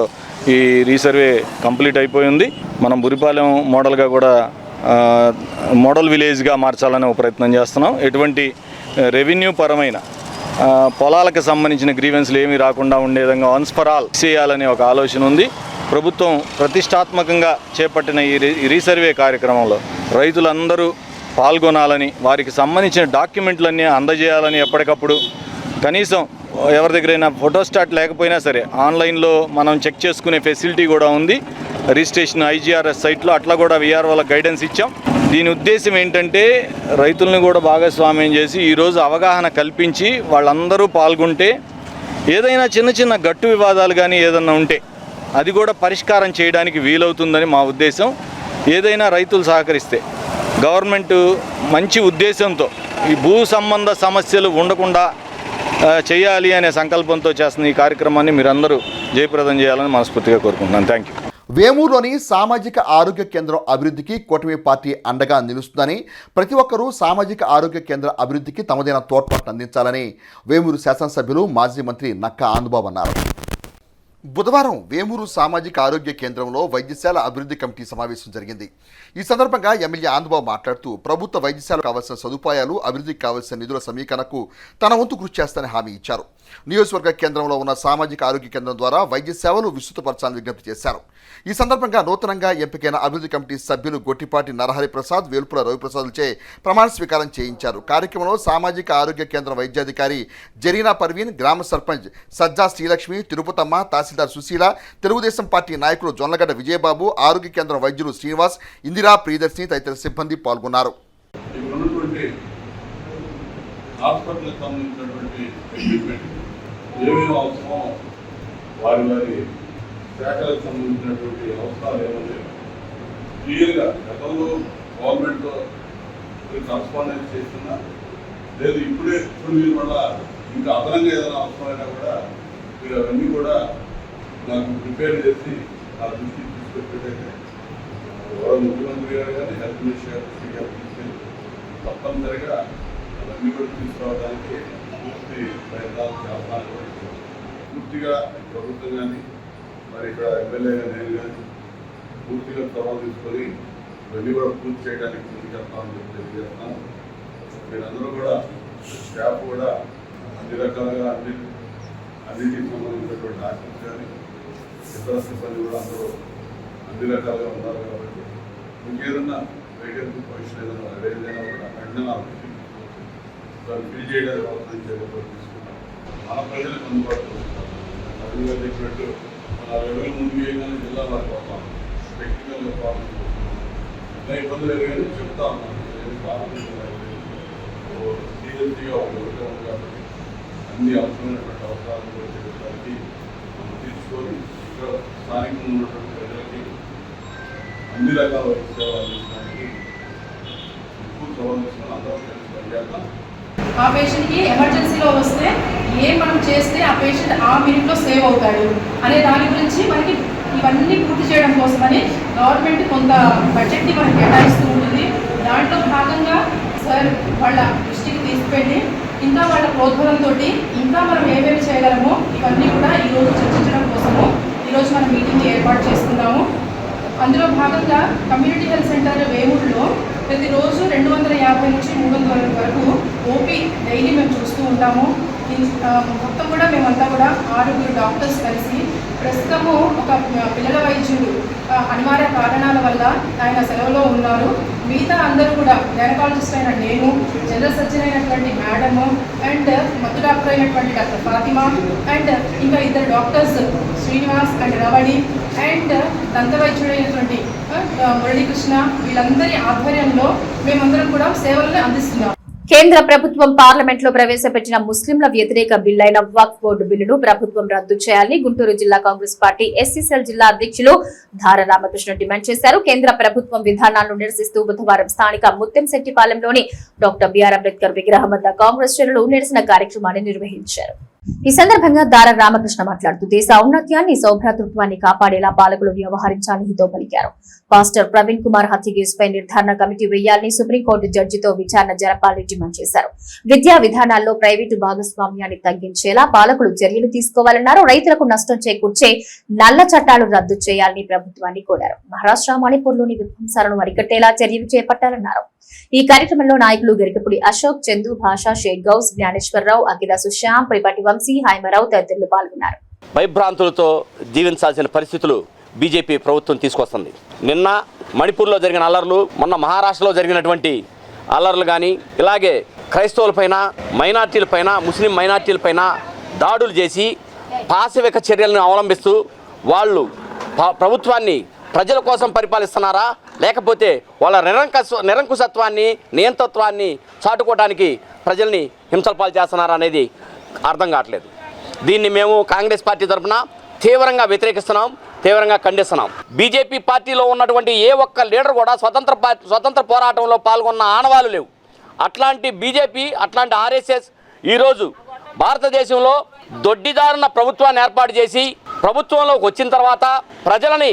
ఈ రీసర్వే కంప్లీట్ అయిపోయింది. మనం బురిపాలెం మోడల్గా కూడా మోడల్ విలేజ్గా మార్చాలనే ఒక ప్రయత్నం చేస్తున్నాం. ఎటువంటి రెవెన్యూ పరమైన పొలాలకు సంబంధించిన గ్రీవెన్స్లు ఏమీ రాకుండా ఉండే విధంగా వన్స్ ఫర్ ఆల్ చేయాలనే ఒక ఆలోచన ఉంది. ప్రభుత్వం ప్రతిష్టాత్మకంగా చేపట్టిన ఈ రీసర్వే కార్యక్రమంలో రైతులందరూ పాల్గొనాలని, వారికి సంబంధించిన డాక్యుమెంట్లన్నీ అందజేయాలని, ఎప్పటికప్పుడు కనీసం ఎవరి దగ్గరైనా ఫోటోస్టాట్ లేకపోయినా సరే ఆన్లైన్లో మనం చెక్ చేసుకునే ఫెసిలిటీ కూడా ఉంది. రిజిస్ట్రేషన్ ఐజీఆర్ఎస్ సైట్లో అట్లా కూడా విఆర్ఓలకు గైడెన్స్ ఇచ్చాం. దీని ఉద్దేశం ఏంటంటే రైతుల్ని కూడా భాగస్వామ్యం చేసి ఈరోజు అవగాహన కల్పించి వాళ్ళందరూ పాల్గొంటే ఏదైనా చిన్న గట్టు వివాదాలు కానీ ఏదన్నా ఉంటే అది కూడా పరిష్కారం చేయడానికి వీలవుతుందని మా ఉద్దేశం. ఏదైనా రైతులు సహకరిస్తే గవర్నమెంట్ మంచి ఉద్దేశంతో ఈ భూ సంబంధ సమస్యలు ఉండకుండా చేయాలి అనే సంకల్పంతో చేస్తున్న ఈ కార్యక్రమాన్ని మీరందరూ జయప్రదం చేయాలని మనస్ఫూర్తిగా కోరుకుంటున్నాను. Thank you.
వేమూరులోని సామాజిక ఆరోగ్య కేంద్రం అభివృద్ధికి కూటమి పార్టీ అండగా నిలుస్తుందని, ప్రతి ఒక్కరూ సామాజిక ఆరోగ్య కేంద్ర అభివృద్ధికి తమదైన తోడ్పాటు అందించాలని వేమూరు శాసనసభ్యులు మాజీ మంత్రి నక్కా ఆందుబాబు అన్నారు. బుధవారం వేమూరు సామాజిక ఆరోగ్య కేంద్రంలో వైద్యశాల అభివృద్ధి కమిటీ సమావేశం జరిగింది. ఈ సందర్భంగా ఎమ్మెల్యే ఆందుబాబు మాట్లాడుతూ ప్రభుత్వ వైద్యశాలకు కావాల్సిన సదుపాయాలు, అభివృద్ధికి కావాల్సిన నిధుల సమీకరణకు తన వంతు కృషి చేస్తానని హామీ ఇచ్చారు. నియోజకవర్గ కేంద్రంలో ఉన్న సామాజిక ఆరోగ్య కేంద్రం ద్వారా వైద్య సేవలు విస్తృతపరచాలని విజ్ఞప్తి చేశారు. ఈ సందర్భంగా నూతనంగా ఎంపికైన అభివృద్ధి కమిటీ సభ్యులు గొట్టిపాటి నరహరి ప్రసాద్, వేల్పుల రవిప్రసాద్లచే ప్రమాణ స్వీకారం చేయించారు. కార్యక్రమంలో సామాజిక ఆరోగ్య కేంద్ర వైద్యాధికారి జరీనా పర్వీన్, గ్రామ సర్పంచ్ సజ్జా శ్రీలక్ష్మి, తిరుపతమ్మ, తహసీల్దార్ సుశీల, తెలుగుదేశం పార్టీ నాయకులు జొన్నగడ్డ విజయబాబు, ఆరోగ్య కేంద్రం వైద్యులు శ్రీనివాస్, ఇందిరా, ప్రియదర్శిని తదితర సిబ్బంది పాల్గొన్నారు.
ఏమేమి అవసరమో వారి శాఖలకు సంబంధించినటువంటి అవసరాలు ఏమన్నా క్లియర్గా గతంలో గవర్నమెంట్తో కరస్పాండెన్స్ చేస్తున్నా లేదు, ఇప్పుడు మీరు మళ్ళా ఇంకా అదనంగా ఏదైనా అవసరమైనా కూడా మీరు అవన్నీ కూడా నాకు ప్రిపేర్ చేసి నా దృష్టికి తీసుకొచ్చేటైతే గౌరవ ముఖ్యమంత్రి గారు కానీ హెల్త్ మినిస్టర్ గారు తీసుకెళ్ళి తప్పనిసరిగా అవన్నీ కూడా తీసుకురావడానికి పూర్తి ప్రయత్నాలు చేస్తాను. పూర్తిగా ప్రభుత్వం కానీ మరి ఇక్కడ ఎమ్మెల్యేగా నేను కానీ పూర్తిగా చొరవ తీసుకొని ఇవన్నీ కూడా పూర్తి చేయడానికి ముందుకు చెప్తామని చెప్పి తెలియజేస్తాను. మీరందరూ కూడా స్టాఫ్ కూడా అన్ని రకాలుగా అన్నింటికి సంబంధించినటువంటి డాక్టర్స్ కానీ ఇతర సిబ్బంది కూడా అందరూ అన్ని రకాలుగా ఉన్నారు. కాబట్టి ఇంకేదన్నా వేకెన్సీ పొజిషన్ ఏదైనా కూడా వెంటనే దాన్ని ఫిల్ చేయడానికి అవసరం చర్యలు తీసుకుంటాం. మన ప్రజలకు అందుబాటులో అదిగా చెప్పినట్టు మన 40 వేల ముందు వేయగానే జిల్లా వారికి వస్తాం. టెక్నికల్గా ప్రాబ్లమ్స్ ఇలా ఇబ్బందులు కానీ చెప్తా ఉన్నాం. సీరియస్గా ఉంటుంది కాబట్టి అన్ని అవసరమైనటువంటి అవసరాలు కూడా చేయడానికి మనం తీసుకొని ఇక్కడ స్థానికంగా ఉన్నటువంటి ప్రజలకి అన్ని రకాల వైద్య సేవలు అందించడానికి ఎక్కువ చొరవ తీసుకొని అందరం కలిసి పనిచేద్దాం.
ఆ పేషెంట్కి ఎమర్జెన్సీలో వస్తే ఏం మనం చేస్తే ఆ పేషెంట్ ఆ మినిట్లో సేవ్ అవుతాడు అనే దాని గురించి మనకి ఇవన్నీ పూర్తి చేయడం కోసమని గవర్నమెంట్ కొంత బడ్జెట్ని మనకి కేటాయిస్తూ ఉంటుంది. దాంట్లో భాగంగా సార్ వాళ్ళ దృష్టికి తీసుకెళ్ళి ఇంకా వాళ్ళ ప్రోద్బలంతో ఇంకా మనం ఏమేమి చేయగలమో ఇవన్నీ కూడా ఈరోజు చర్చించడం కోసము ఈరోజు మనం మీటింగ్ ఏర్పాటు చేసుకున్నాము. అందులో భాగంగా కమ్యూనిటీ హెల్త్ సెంటర్ వేమూరులో ప్రతిరోజు 250 నుంచి 300 వరకు ఓపీ డైలీ మేము చూస్తూ ఉంటాము. మొత్తం కూడా మేమంతా కూడా 6 డాక్టర్స్ కలిసి ప్రస్తుతము ఒక పిల్లల వైద్యుడు అనివార్య కారణాల వల్ల ఆయన సెలవులో ఉన్నారు. మిగతా అందరూ కూడా గైనకాలజిస్ట్ అయిన నేను, జనరల్ సర్జన్ అయినటువంటి మేడము అండ్ మత్తు డాక్టర్ అయినటువంటి డాక్టర్ ఫాతిమా అండ్ ఇంకా 2 doctors Srinivas and Ravali and దంత వైద్యుడైనటువంటి మురళీకృష్ణ వీళ్ళందరి ఆధ్వర్యంలో మేమందరం కూడా సేవలను అందిస్తున్నాం.
కేంద్ర ప్రభుత్వం పార్లమెంట్ లో ప్రవేశపెట్టిన ముస్లింల వ్యతిరేక బిల్లైన వక్ఫ్ బోర్డు బిల్లును ప్రభుత్వం రద్దు చేయాలని గుంటూరు జిల్లా కాంగ్రెస్ పార్టీ ఎస్సీసెల్ జిల్లా అధ్యక్షులు ధార రామకృష్ణ డిమాండ్ చేశారు. కేంద్ర ప్రభుత్వం విధానాలను నిరసిస్తూ బుధవారం స్థానిక ముత్తంశెట్టిపాలెంలోని డాక్టర్ బిఆర్ అంబేద్కర్ విగ్రహం వద్ద కాంగ్రెస్ శ్రేణులు నిరసన కార్యక్రమాన్ని నిర్వహించారు. ఈ సందర్భంగా దార రామకృష్ణ మాట్లాడుతూ దేశ ఔన్నత్యాన్ని సౌభ్రాతృత్వాన్ని కాపాడేలా పాలకులు వ్యవహరించాలని హితో పలికారు. పాస్టర్ ప్రవీణ్ కుమార్ హత్య కేసుపై నిర్ధారణ కమిటీ వేయాలని సుప్రీంకోర్టు జడ్జితో విచారణ జరపాలని డిమాండ్ చేశారు. విద్యా విధానాల్లో ప్రైవేటు భాగస్వామ్యాన్ని తగ్గించేలా పాలకులు చర్యలు తీసుకోవాలన్నారు. రైతులకు నష్టం చేకూర్చే నల్ల చట్టాలు రద్దు చేయాలని ప్రభుత్వాన్ని కోరారు. మహారాష్ట్ర, మణిపూర్లోని విధ్వంసాలను అరికట్టేలా చర్యలు చేపట్టాలన్నారు. ఈ కార్యక్రమంలో నాయకులు గరికపుడి అశోక్, చందు, భాషా, షేక్ గౌస్, జ్ఞానేశ్వరరావు, అఖిదాసు శ్యామ్, ప్రిపాటి వంశీ, హైమరావు తదితరులు పాల్గొన్నారు.
భయభ్రాంతులతో జీవించాల్సిన పరిస్థితులు బీజేపీ ప్రభుత్వం తీసుకొస్తుంది. నిన్న మణిపూర్లో జరిగిన అల్లర్లు, మొన్న మహారాష్ట్రలో జరిగినటువంటి అల్లర్లు కానీ ఇలాగే క్రైస్తవులపైన, మైనార్టీలపైన, ముస్లిం మైనార్టీలపైన దాడులు చేసి పాశవిక చర్యలను అవలంబిస్తూ వాళ్ళు ప్రభుత్వాన్ని ప్రజల కోసం పరిపాలిస్తున్నారా లేకపోతే వాళ్ళ నిరంకుశత్వాన్ని, నియంతృత్వాన్ని చాటుకోవడానికి ప్రజల్ని హింసల పాలు చేస్తున్నారా అనేది అర్థం కావట్లేదు. దీన్ని మేము కాంగ్రెస్ పార్టీ తరఫున తీవ్రంగా వ్యతిరేకిస్తున్నాం, తీవ్రంగా ఖండిస్తున్నాం. బీజేపీ పార్టీలో ఉన్నటువంటి ఏ ఒక్క లీడర్ కూడా స్వతంత్ర పోరాటంలో పాల్గొన్న ఆనవాలు లేవు. అట్లాంటి బీజేపీ, అట్లాంటి ఆర్ఎస్ఎస్ ఈరోజు భారతదేశంలో దొడ్డిదారున ప్రభుత్వాన్ని ఏర్పాటు చేసి ప్రభుత్వంలోకి వచ్చిన తర్వాత ప్రజలని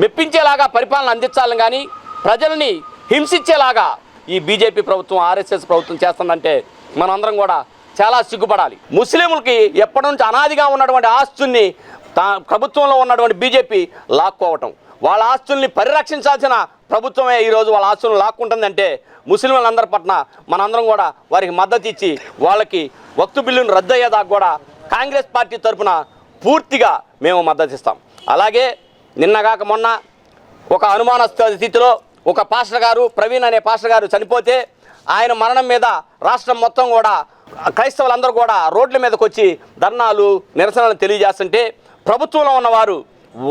మెప్పించేలాగా పరిపాలన అందించాలని కానీ ప్రజల్ని హింసించేలాగా ఈ బీజేపీ ప్రభుత్వం, ఆర్ఎస్ఎస్ ప్రభుత్వం చేస్తుందంటే మనందరం కూడా చాలా సిగ్గుపడాలి. ముస్లింలకి ఎప్పటి నుంచి అనాదిగా ఉన్నటువంటి ఆస్తుల్ని ప్రభుత్వంలో ఉన్నటువంటి బీజేపీ లాక్కోవటం, వాళ్ళ ఆస్తుల్ని పరిరక్షించాల్సిన ప్రభుత్వమే ఈరోజు వాళ్ళ ఆస్తులను లాక్కుంటుందంటే ముస్లింలందరి పట్ల మనందరం కూడా వారికి మద్దతు ఇచ్చి వాళ్ళకి వక్ఫ్ బిల్లును రద్దు అయ్యేదాకా కూడా కాంగ్రెస్ పార్టీ తరఫున పూర్తిగా మేము మద్దతు ఇస్తాం. అలాగే నిన్నగాక మొన్న ఒక అనుమానాస్పద స్థితిలో ఒక పాస్టర్ గారు, ప్రవీణ్ అనే పాస్టర్ గారు చనిపోతే ఆయన మరణం మీద రాష్ట్రం మొత్తం కూడా క్రైస్తవులందరూ కూడా రోడ్ల మీదకి వచ్చి ధర్నాలు, నిరసనలు తెలియజేస్తుంటే ప్రభుత్వంలో ఉన్నవారు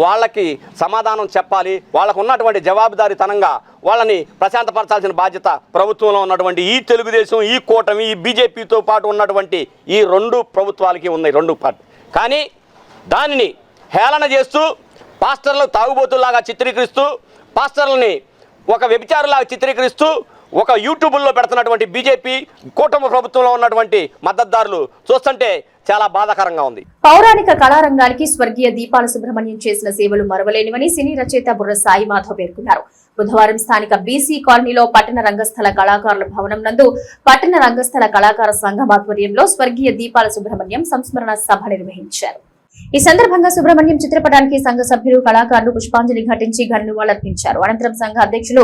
వాళ్ళకి సమాధానం చెప్పాలి. వాళ్ళకు ఉన్నటువంటి జవాబుదారీతనంగా వాళ్ళని ప్రశాంతపరచాల్సిన బాధ్యత ప్రభుత్వంలో ఉన్నటువంటి ఈ తెలుగుదేశం, ఈ కూటమి, ఈ బీజేపీతో పాటు ఉన్నటువంటి ఈ 2 ప్రభుత్వాలకి ఉన్నాయి, 2 పార్టీ. కానీ దానిని హేళన చేస్తూ పాస్టర్లు తాగుబోతుల్లాగా చిత్రీకరిస్తూ, పాస్టర్లని ఒక వ్యభిచారులాగా చిత్రీకరిస్తూ ఒక యూట్యూబ్లో పెడుతున్నటువంటి బీజేపీ కూటమి ప్రభుత్వంలో ఉన్నటువంటి మద్దతుదారులు చూస్తుంటే చాలా బాధాకరంగా ఉంది.
పౌరాణిక కళారంగానికి స్వర్గీయ దీపాల సుబ్రహ్మణ్యం చేసిన సేవలు మరవలేనివని సినీ రచయిత బుర్ర సాయి మాధవ్ పేర్కొన్నారు. బుధవారం స్థానిక బీసీ కాలనీలో పట్టణ రంగస్థల కళాకారుల భవనం నందు పట్టణ రంగస్థల కళాకార సంఘం ఆధ్వర్యంలో స్వర్గీయ దీపాల సుబ్రహ్మణ్యం సంస్మరణ సభ నిర్వహించారు. ఈ సందర్భంగా సుబ్రహ్మణ్యం చిత్రపటానికి సంఘ సభ్యులు కళాకారులు పుష్పాంజలి ఘటించి ఘన నివాళులర్పించారు. అనంతరం సంఘ అధ్యక్షులు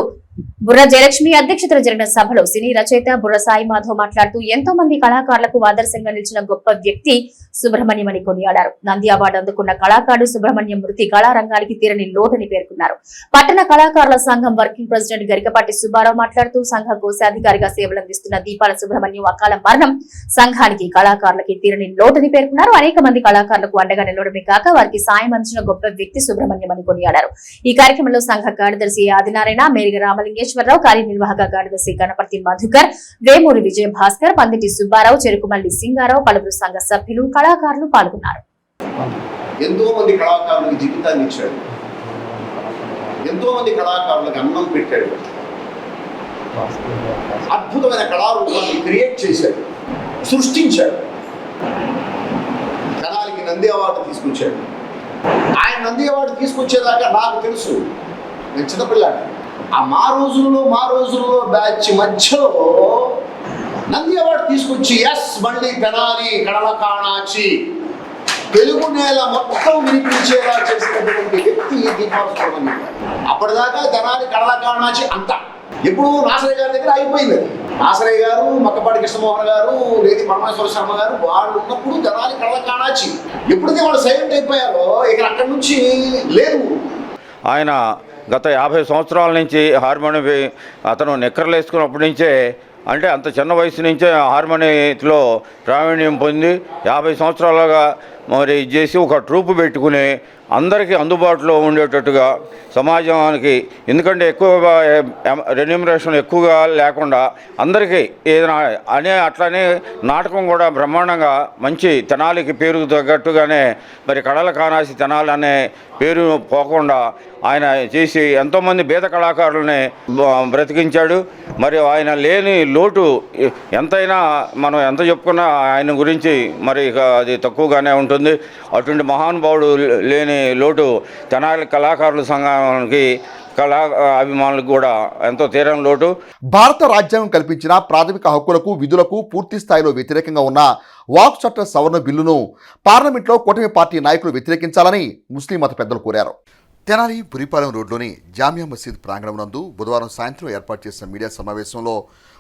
బుర్ర జయలక్ష్మి అధ్యక్షతన జరిగిన సభలో సినీ రచయిత బుర్ర సాయి మాధవ్ మాట్లాడుతూ ఎంతో మంది కళాకారులకు ఆదర్శంగా నిలిచిన గొప్ప వ్యక్తి సుబ్రహ్మణ్యం అని కొనియాడారు. నంది అవార్డు అందుకున్న కళాకారుడు సుబ్రహ్మణ్యం మృతి కళారంగానికి తీరని లోటని పేర్కొన్నారు. పట్టణ కళాకారుల సంఘం వర్కింగ్ ప్రెసిడెంట్ గరికపాటి సుబ్బారావు మాట్లాడుతూ సంఘ కోశాధికారిగా సేవలందిస్తున్న దీపాల సుబ్రహ్మణ్యం అకాల మరణం సంఘానికి కళాకారులకి తీరని లోటని పేర్కొన్నారు. అనేక మంది కళాకారులకు అండగా నిలవడమే కాక వారికి సాయం అందించిన గొప్ప వ్యక్తి సుబ్రహ్మణ్యం అని కొనియాడారు. ఈ కార్యక్రమంలో సంఘ కార్యదర్శి ఆదినారాయణ, మేరిగ రామలింగేశ్వరరావు, కార్యనిర్వాహక కార్యదర్శి గణపతి మధుకర్, వేమూరి విజయ భాస్కర్, పందిటి సుబ్బారావు, చెరుకుమల్లి సింగారావు, పలువురు సంఘ సభ్యులు కళాకారులు పాల్గొన్నారు.
ఎంతో మంది కళాకారులకు జీవితాన్ని ఇచ్చాడు, ఎంతో మంది కళాకారులకు అన్నం పెట్టాడు, అద్భుతమైన కళారూపాన్ని క్రియేట్ చేశాడు, సృష్టించాడు. జనాలకి నంది అవార్డు తీసుకొచ్చాడు. ఆయన నంది అవార్డు తీసుకొచ్చేదాకా నాకు తెలుసు, నేను చిన్నపిల్లాడు. ఆ మా రోజుల్లో బ్యాచ్ మధ్యలో నంది అవార్డు తీసుకొచ్చి మళ్ళీ తెనాలి కళల కాణాచి తెలుగు నేల మొత్తం వినిపించేలా చేసినటువంటి వ్యక్తి దీపాల సుబ్రహ్మణ్యం. అప్పటిదాకా తెనాలి కళల కాణాచి అంతా ఎప్పుడు నాసరయ్య గారి దగ్గర అయిపోయింది. నాసరయ్య గారు, మక్కపాటి కృష్ణమోహన్ గారు, లేది పరమేశ్వర శర్మ గారు వాళ్ళు ఉన్నప్పుడు తెనాలి కళల కాణాచి. ఎప్పుడైతే వాళ్ళు సైలెంట్ అయిపోయారో ఇక అక్కడి నుంచి లేదు.
ఆయన గత 50 సంవత్సరాల నుంచి హార్మోనియం అతను నిక్కర్లు వేసుకున్నప్పటి నుంచే, అంటే అంత చిన్న వయసు నుంచే హార్మోనియంలో ప్రావీణ్యం పొంది 50 సంవత్సరాలుగా మరి చేసి ఒక ట్రూప్ పెట్టుకుని అందరికీ అందుబాటులో ఉండేటట్టుగా సమాజానికి, ఎందుకంటే ఎక్కువగా రెన్యూమరేషన్ ఎక్కువగా లేకుండా అందరికీ ఏదైనా అట్లనే నాటకం కూడా బ్రహ్మాండంగా మంచి తెనాలికి పేరుకు తగ్గట్టుగానే మరి కళల కానాసి తెనాలి అనే పేరు పోకుండా ఆయన చేసి ఎంతోమంది బీద కళాకారులని బ్రతికించాడు. మరి ఆయన లేని లోటు ఎంతైనా మనం ఎంత చెప్పుకున్నా ఆయన గురించి మరి అది తక్కువగానే ఉంటుంది. అటువంటి మహానుభావుడు లేని లోటు తెనాలి కళాకారుల సంఘానికి అభిమానులకు కూడా ఎంతో తీరని లోటు.
భారత రాజ్యాంగం కల్పించిన ప్రాథమిక హక్కులకు విధులకు పూర్తి స్థాయిలో వ్యతిరేకంగా ఉన్న వాక్ చట్ట సవరణ బిల్లును పార్లమెంట్లో కూటమి పార్టీ నాయకులు వ్యతిరేకించాలని ముస్లిం మత పెద్దలు కోరారు. తెనాలి పురిపాలెం రోడ్లోని జామియా మసీద్ ప్రాంగణం నందు బుధవారం సాయంత్రం ఏర్పాటు చేసిన మీడియా సమావేశంలో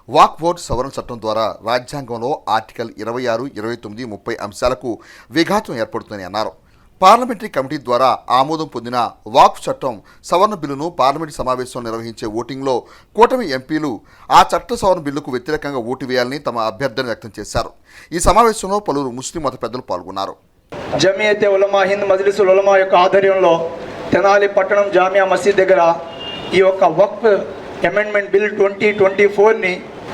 వాక్ ఓట్ సవరణ చట్టం ద్వారా రాజ్యాంగంలో ఆర్టికల్ 26, 29, 30 అంశాలకు విఘాతం ఏర్పడుతుందని అన్నారు. పార్లమెంటరీ కమిటీ ద్వారా ఆమోదం పొందిన వాక్ చట్టం సవరణ బిల్లును పార్లమెంటు సమావేశంలో నిర్వహించే ఓటింగ్లో కూటమి ఎంపీలు ఆ చట్ట సవరణ బిల్లుకు వ్యతిరేకంగా ఓటు వేయాలని తమ అభ్యర్థన వ్యక్తం చేశారు. ఈ సమావేశంలో పలువురు ముస్లిం మత పెద్దలు పాల్గొన్నారు.
జమియతే ఉలమా హింద్ మజ్లిసుల్ ఉలమా యొక్క ఆధ్వర్యంలో తెనాలి పట్టణం జామియా మసీద్ దగ్గర ఈ యొక్క వక్ఫ్ అమెండ్మెంట్ బిల్ 2024ని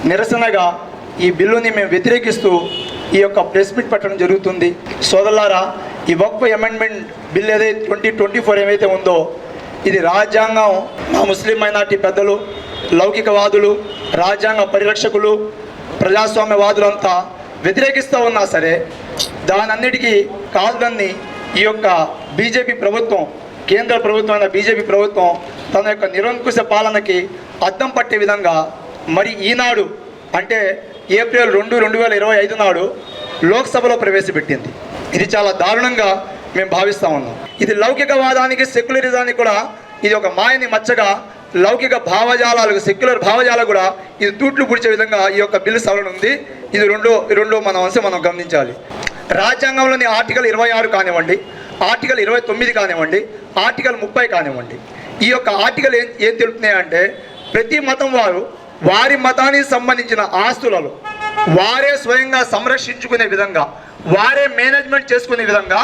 నిరసనగా ఈ బిల్లుని మేము వ్యతిరేకిస్తూ ఈ యొక్క ప్రెస్ మీట్ పెట్టడం జరుగుతుంది. సోదరులారా, ఈ వక్ఫ్ అమెండ్మెంట్ బిల్ ఏదైతే 2024 ఏమైతే ఉందో ఇది రాజ్యాంగం మా ముస్లిం మైనార్టీ పెద్దలు, లౌకికవాదులు, రాజ్యాంగ పరిరక్షకులు, ప్రజాస్వామ్యవాదులంతా వ్యతిరేకిస్తూ ఉన్నా సరే దానన్నిటికీ కాదని ఈ యొక్క బీజేపీ ప్రభుత్వం, కేంద్ర ప్రభుత్వమైన బీజేపీ ప్రభుత్వం తన యొక్క నిరంకుశ పాలనకి అద్దం పట్టే విధంగా మరి ఈనాడు అంటే ఏప్రిల్ 2, 2025 నాడు లోక్సభలో ప్రవేశపెట్టింది. ఇది చాలా దారుణంగా మేము భావిస్తూ ఉన్నాం. ఇది లౌకికవాదానికి, సెక్యులరిజానికి కూడా ఇది ఒక మాయని మచ్చగా, లౌకిక భావజాలాలకు, సెక్యులర్ భావజాలకు కూడా ఇది తూట్లు పుడిచే విధంగా ఈ యొక్క బిల్లు సవరణ ఉంది. ఇది రెండో మన అంశం మనం గమనించాలి. రాజ్యాంగంలోని ఆర్టికల్ 26 కానివ్వండి, ఆర్టికల్ 29 కానివ్వండి, ఆర్టికల్ 30 కానివ్వండి, ఈ యొక్క ఆర్టికల్ ఏం తెలుపుతున్నాయంటే ప్రతి మతం వారు వారి మతానికి సంబంధించిన ఆస్తులలో వారే స్వయంగా సంరక్షించుకునే విధంగా, వారే మేనేజ్మెంట్ చేసుకునే విధంగా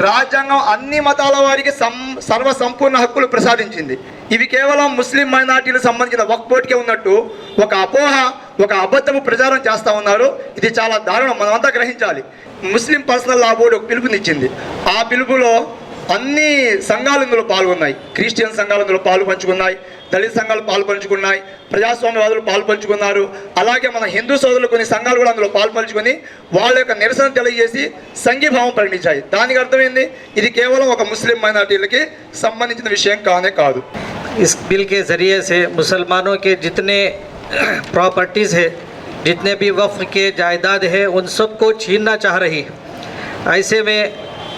రాజ్యాంగం అన్ని మతాల వారికి సర్వసంపూర్ణ హక్కులు ప్రసాదించింది. ఇవి కేవలం ముస్లిం మైనార్టీలకు సంబంధించిన వక్ఫ్ బోర్డుకే ఉన్నట్టు ఒక అపోహ, ఒక అబద్ధపు ప్రచారం చేస్తూ ఉన్నారు. ఇది చాలా దారుణం, మనమంతా గ్రహించాలి. ముస్లిం పర్సనల్ లా బోర్డు ఒక పిలుపునిచ్చింది. ఆ పిలుపులో అన్ని సంఘాలు ఇందులో పాల్గొన్నాయి. క్రిస్టియన్ సంఘాలు ఇందులో పాలు పంచుకున్నాయి, దళిత సంఘాలు పాలు పంచుకున్నాయి, ప్రజాస్వామ్యవాదులు పాలు పంచుకున్నారు. అలాగే మన హిందూ సోదరులు కొన్ని సంఘాలు కూడా అందులో పాలు పంచుకొని వాళ్ళ యొక్క నిరసన తెలియజేసి సంఘీభావం ప్రకటించాయి. దానికి అర్థమైంది ఇది కేవలం ఒక ముస్లిం మైనార్టీలకి సంబంధించిన విషయం కానే కాదు.
इस बिल के ज़रिए से मुसलमानों के जितने प्रॉपर्टीज़ है, जितने भी वक्फ के जायदाद है, उन सबको छीनना चाह रही है। ऐसे में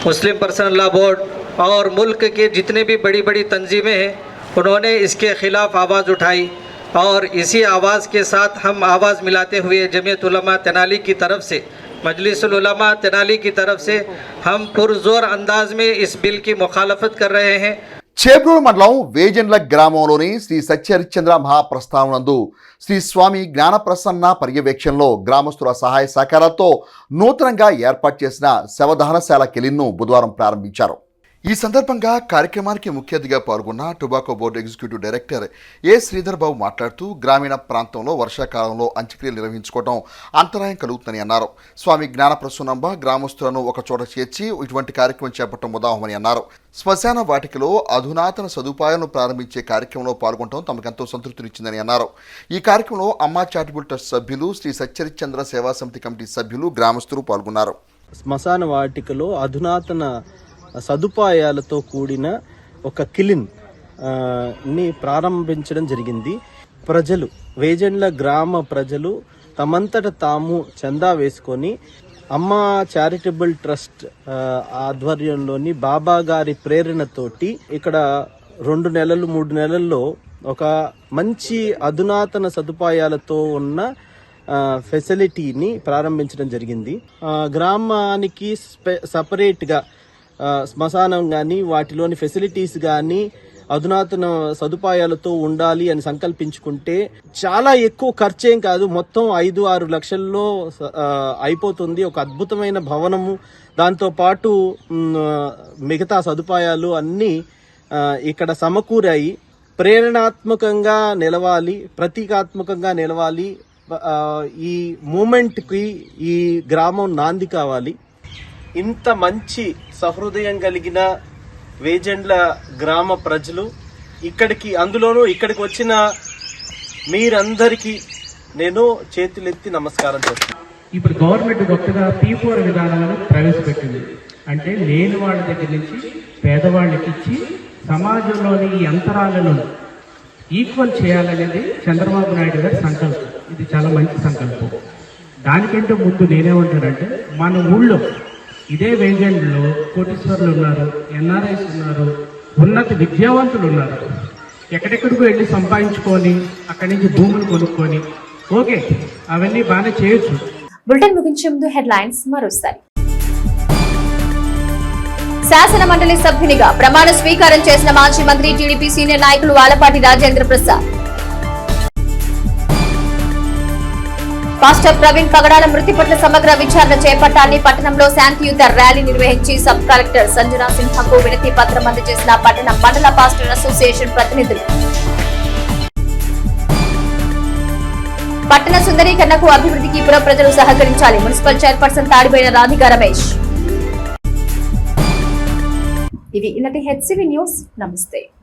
मुस्लिम पर्सनल लॉ बोर्ड और मुल्क के जितने भी बड़ी बड़ी तंजीमें हैं, उन्होंने इसके ख़िलाफ़ आवाज़ उठाई और इसी आवाज़ के साथ हम आवाज़ मिलाते हुए जमीयत उलमा तेनाली की तरफ से, मजलिसुल उलमा तेनाली की तरफ से हम पुरजोर अंदाज में इस बिल की मुखालफत कर रहे हैं।
చేబ్రోలు మండలం వేజెండ్ల గ్రామంలోని శ్రీ సత్యహరిశ్చంద్ర మహాప్రస్థానందు శ్రీ స్వామి జ్ఞానప్రసన్న పర్యవేక్షణలో గ్రామస్తుల సహాయ సహకారాలతో నూతనంగా ఏర్పాటు చేసిన శవదహనశాల కెలిన్ను బుధవారం ప్రారంభించారు. ఈ సందర్భంగా కార్యక్రమానికి ముఖ్య అతిథిగా పాల్గొన్న టొబాకో బోర్డు ఎగ్జిక్యూటివ్ డైరెక్టర్ ఏ శ్రీధర్ బాబు మాట్లాడుతూ గ్రామీణ ప్రాంతంలో వర్షాకాలంలో అంత్యక్రియలు నిర్వహించుకోవడం అంతరాయం కలుగుతుందని అన్నారు. స్వామి జ్ఞానప్రసన్నంబ గ్రామస్తులను ఒక చోట చేర్చి ఇటువంటి కార్యక్రమం చేపట్టడం ఉదాహమని అన్నారు. శ్మశాన వాటికలో అధునాతన సదుపాయాలను ప్రారంభించే కార్యక్రమంలో పాల్గొనడం తమకెంతో సంతృప్తినిచ్చిందని అన్నారు. ఈ కార్యక్రమంలో అమ్మా చారిటబుల్ ట్రస్ట్ సభ్యులు, శ్రీ సత్యహరిశ్చంద్ర సేవా సమితి కమిటీ సభ్యులు, గ్రామస్తులు పాల్గొన్నారు.
శ్మశాన వాటికలో అధునాతన సదుపాయాలతో కూడిన ఒక కిలిన్ ని ప్రారంభించడం జరిగింది. ప్రజలు, వేజెండ్ల గ్రామ ప్రజలు తమంతట తాము చందా వేసుకొని అమ్మా చారిటబుల్ ట్రస్ట్ ఆధ్వర్యంలోని బాబా గారి ప్రేరణతోటి ఇక్కడ 2 నెలలు 3 నెలల్లో ఒక మంచి అధునాతన సదుపాయాలతో ఉన్న ఫెసిలిటీని ప్రారంభించడం జరిగింది. గ్రామానికి సపరేట్గా శ్మశానం కానీ వాటిలోని ఫెసిలిటీస్ కానీ అధునాతన సదుపాయాలతో ఉండాలి అని సంకల్పించుకుంటే చాలా ఎక్కువ ఖర్చేం కాదు, మొత్తం 5-6 లక్షల్లో అయిపోతుంది. ఒక అద్భుతమైన భవనము, దాంతోపాటు మిగతా సదుపాయాలు అన్నీ ఇక్కడ సమకూరాయి. ప్రేరణాత్మకంగా నిలవాలి, ప్రతీకాత్మకంగా నిలవాలి. ఈ మూమెంట్కి ఈ గ్రామం నాంది కావాలి. ఇంత మంచి సహృదయం కలిగిన వేజెండ్ల గ్రామ ప్రజలు అందులోనూ ఇక్కడికి వచ్చిన మీరందరికీ నేను చేతులెత్తి నమస్కారం చేస్తున్నాను.
ఇప్పుడు గవర్నమెంట్ కొత్తగా P4 విధానాలను ప్రవేశపెట్టింది. అంటే లేని వాళ్ళ దగ్గర నుంచి పేదవాళ్ళకి ఇచ్చి సమాజంలోని ఈ అంతరాలను ఈక్వల్ చేయాలనేది చంద్రబాబు నాయుడు గారి సంకల్పం. ఇది చాలా మంచి సంకల్పం. దానికంటే ముందు నేనేమంటానంటే, మన ఊళ్ళో ఇదే వేజెండ్లో కోటీశ్వరులు ఉన్నారు, ఎన్ఆర్ఐస్ ఉన్నారు, ఉన్నత విద్యావంతులు ఉన్నారు. ఎక్కడెక్కడికో వెళ్ళి సంపాదించుకొని అక్కడి నుంచి భూములు కొనుక్కొని ఓకే అవన్నీ బాగానే చేయొచ్చు.
బులెటిన్ ముగించే ముందు హెడ్లైన్స్ మరోసారి. శాసన మండలి సభ్యునిగా ప్రమాణ స్వీకారం చేసిన మాజీ మంత్రి, టీడీపీ సీనియర్ నాయకులు ఆలపాటి రాజేంద్ర ప్రసాద్. పాస్టర్ ప్రవీణ్ పగడాల మృతి పట్ల సమగ్ర విచారణ చేపట్టాలని పట్టణంలో శాంతియుత ర్యాలీ నిర్వహించి సబ్ కలెక్టర్ సంజనా సిన్హాకు వినతి పత్రం అందజేసిన పట్టణ మండల పాస్టర్ అసోసియేషన్ ప్రతినిధులు. పట్టణ సుందరీకరణకు అభివృద్ధికి పుర ప్రజలు సహకరించాలి. Municipal chairperson Tadiboina Radhika Ramesh. ఇవి ఈనాటి హెచ్సివి న్యూస్. నమస్తే.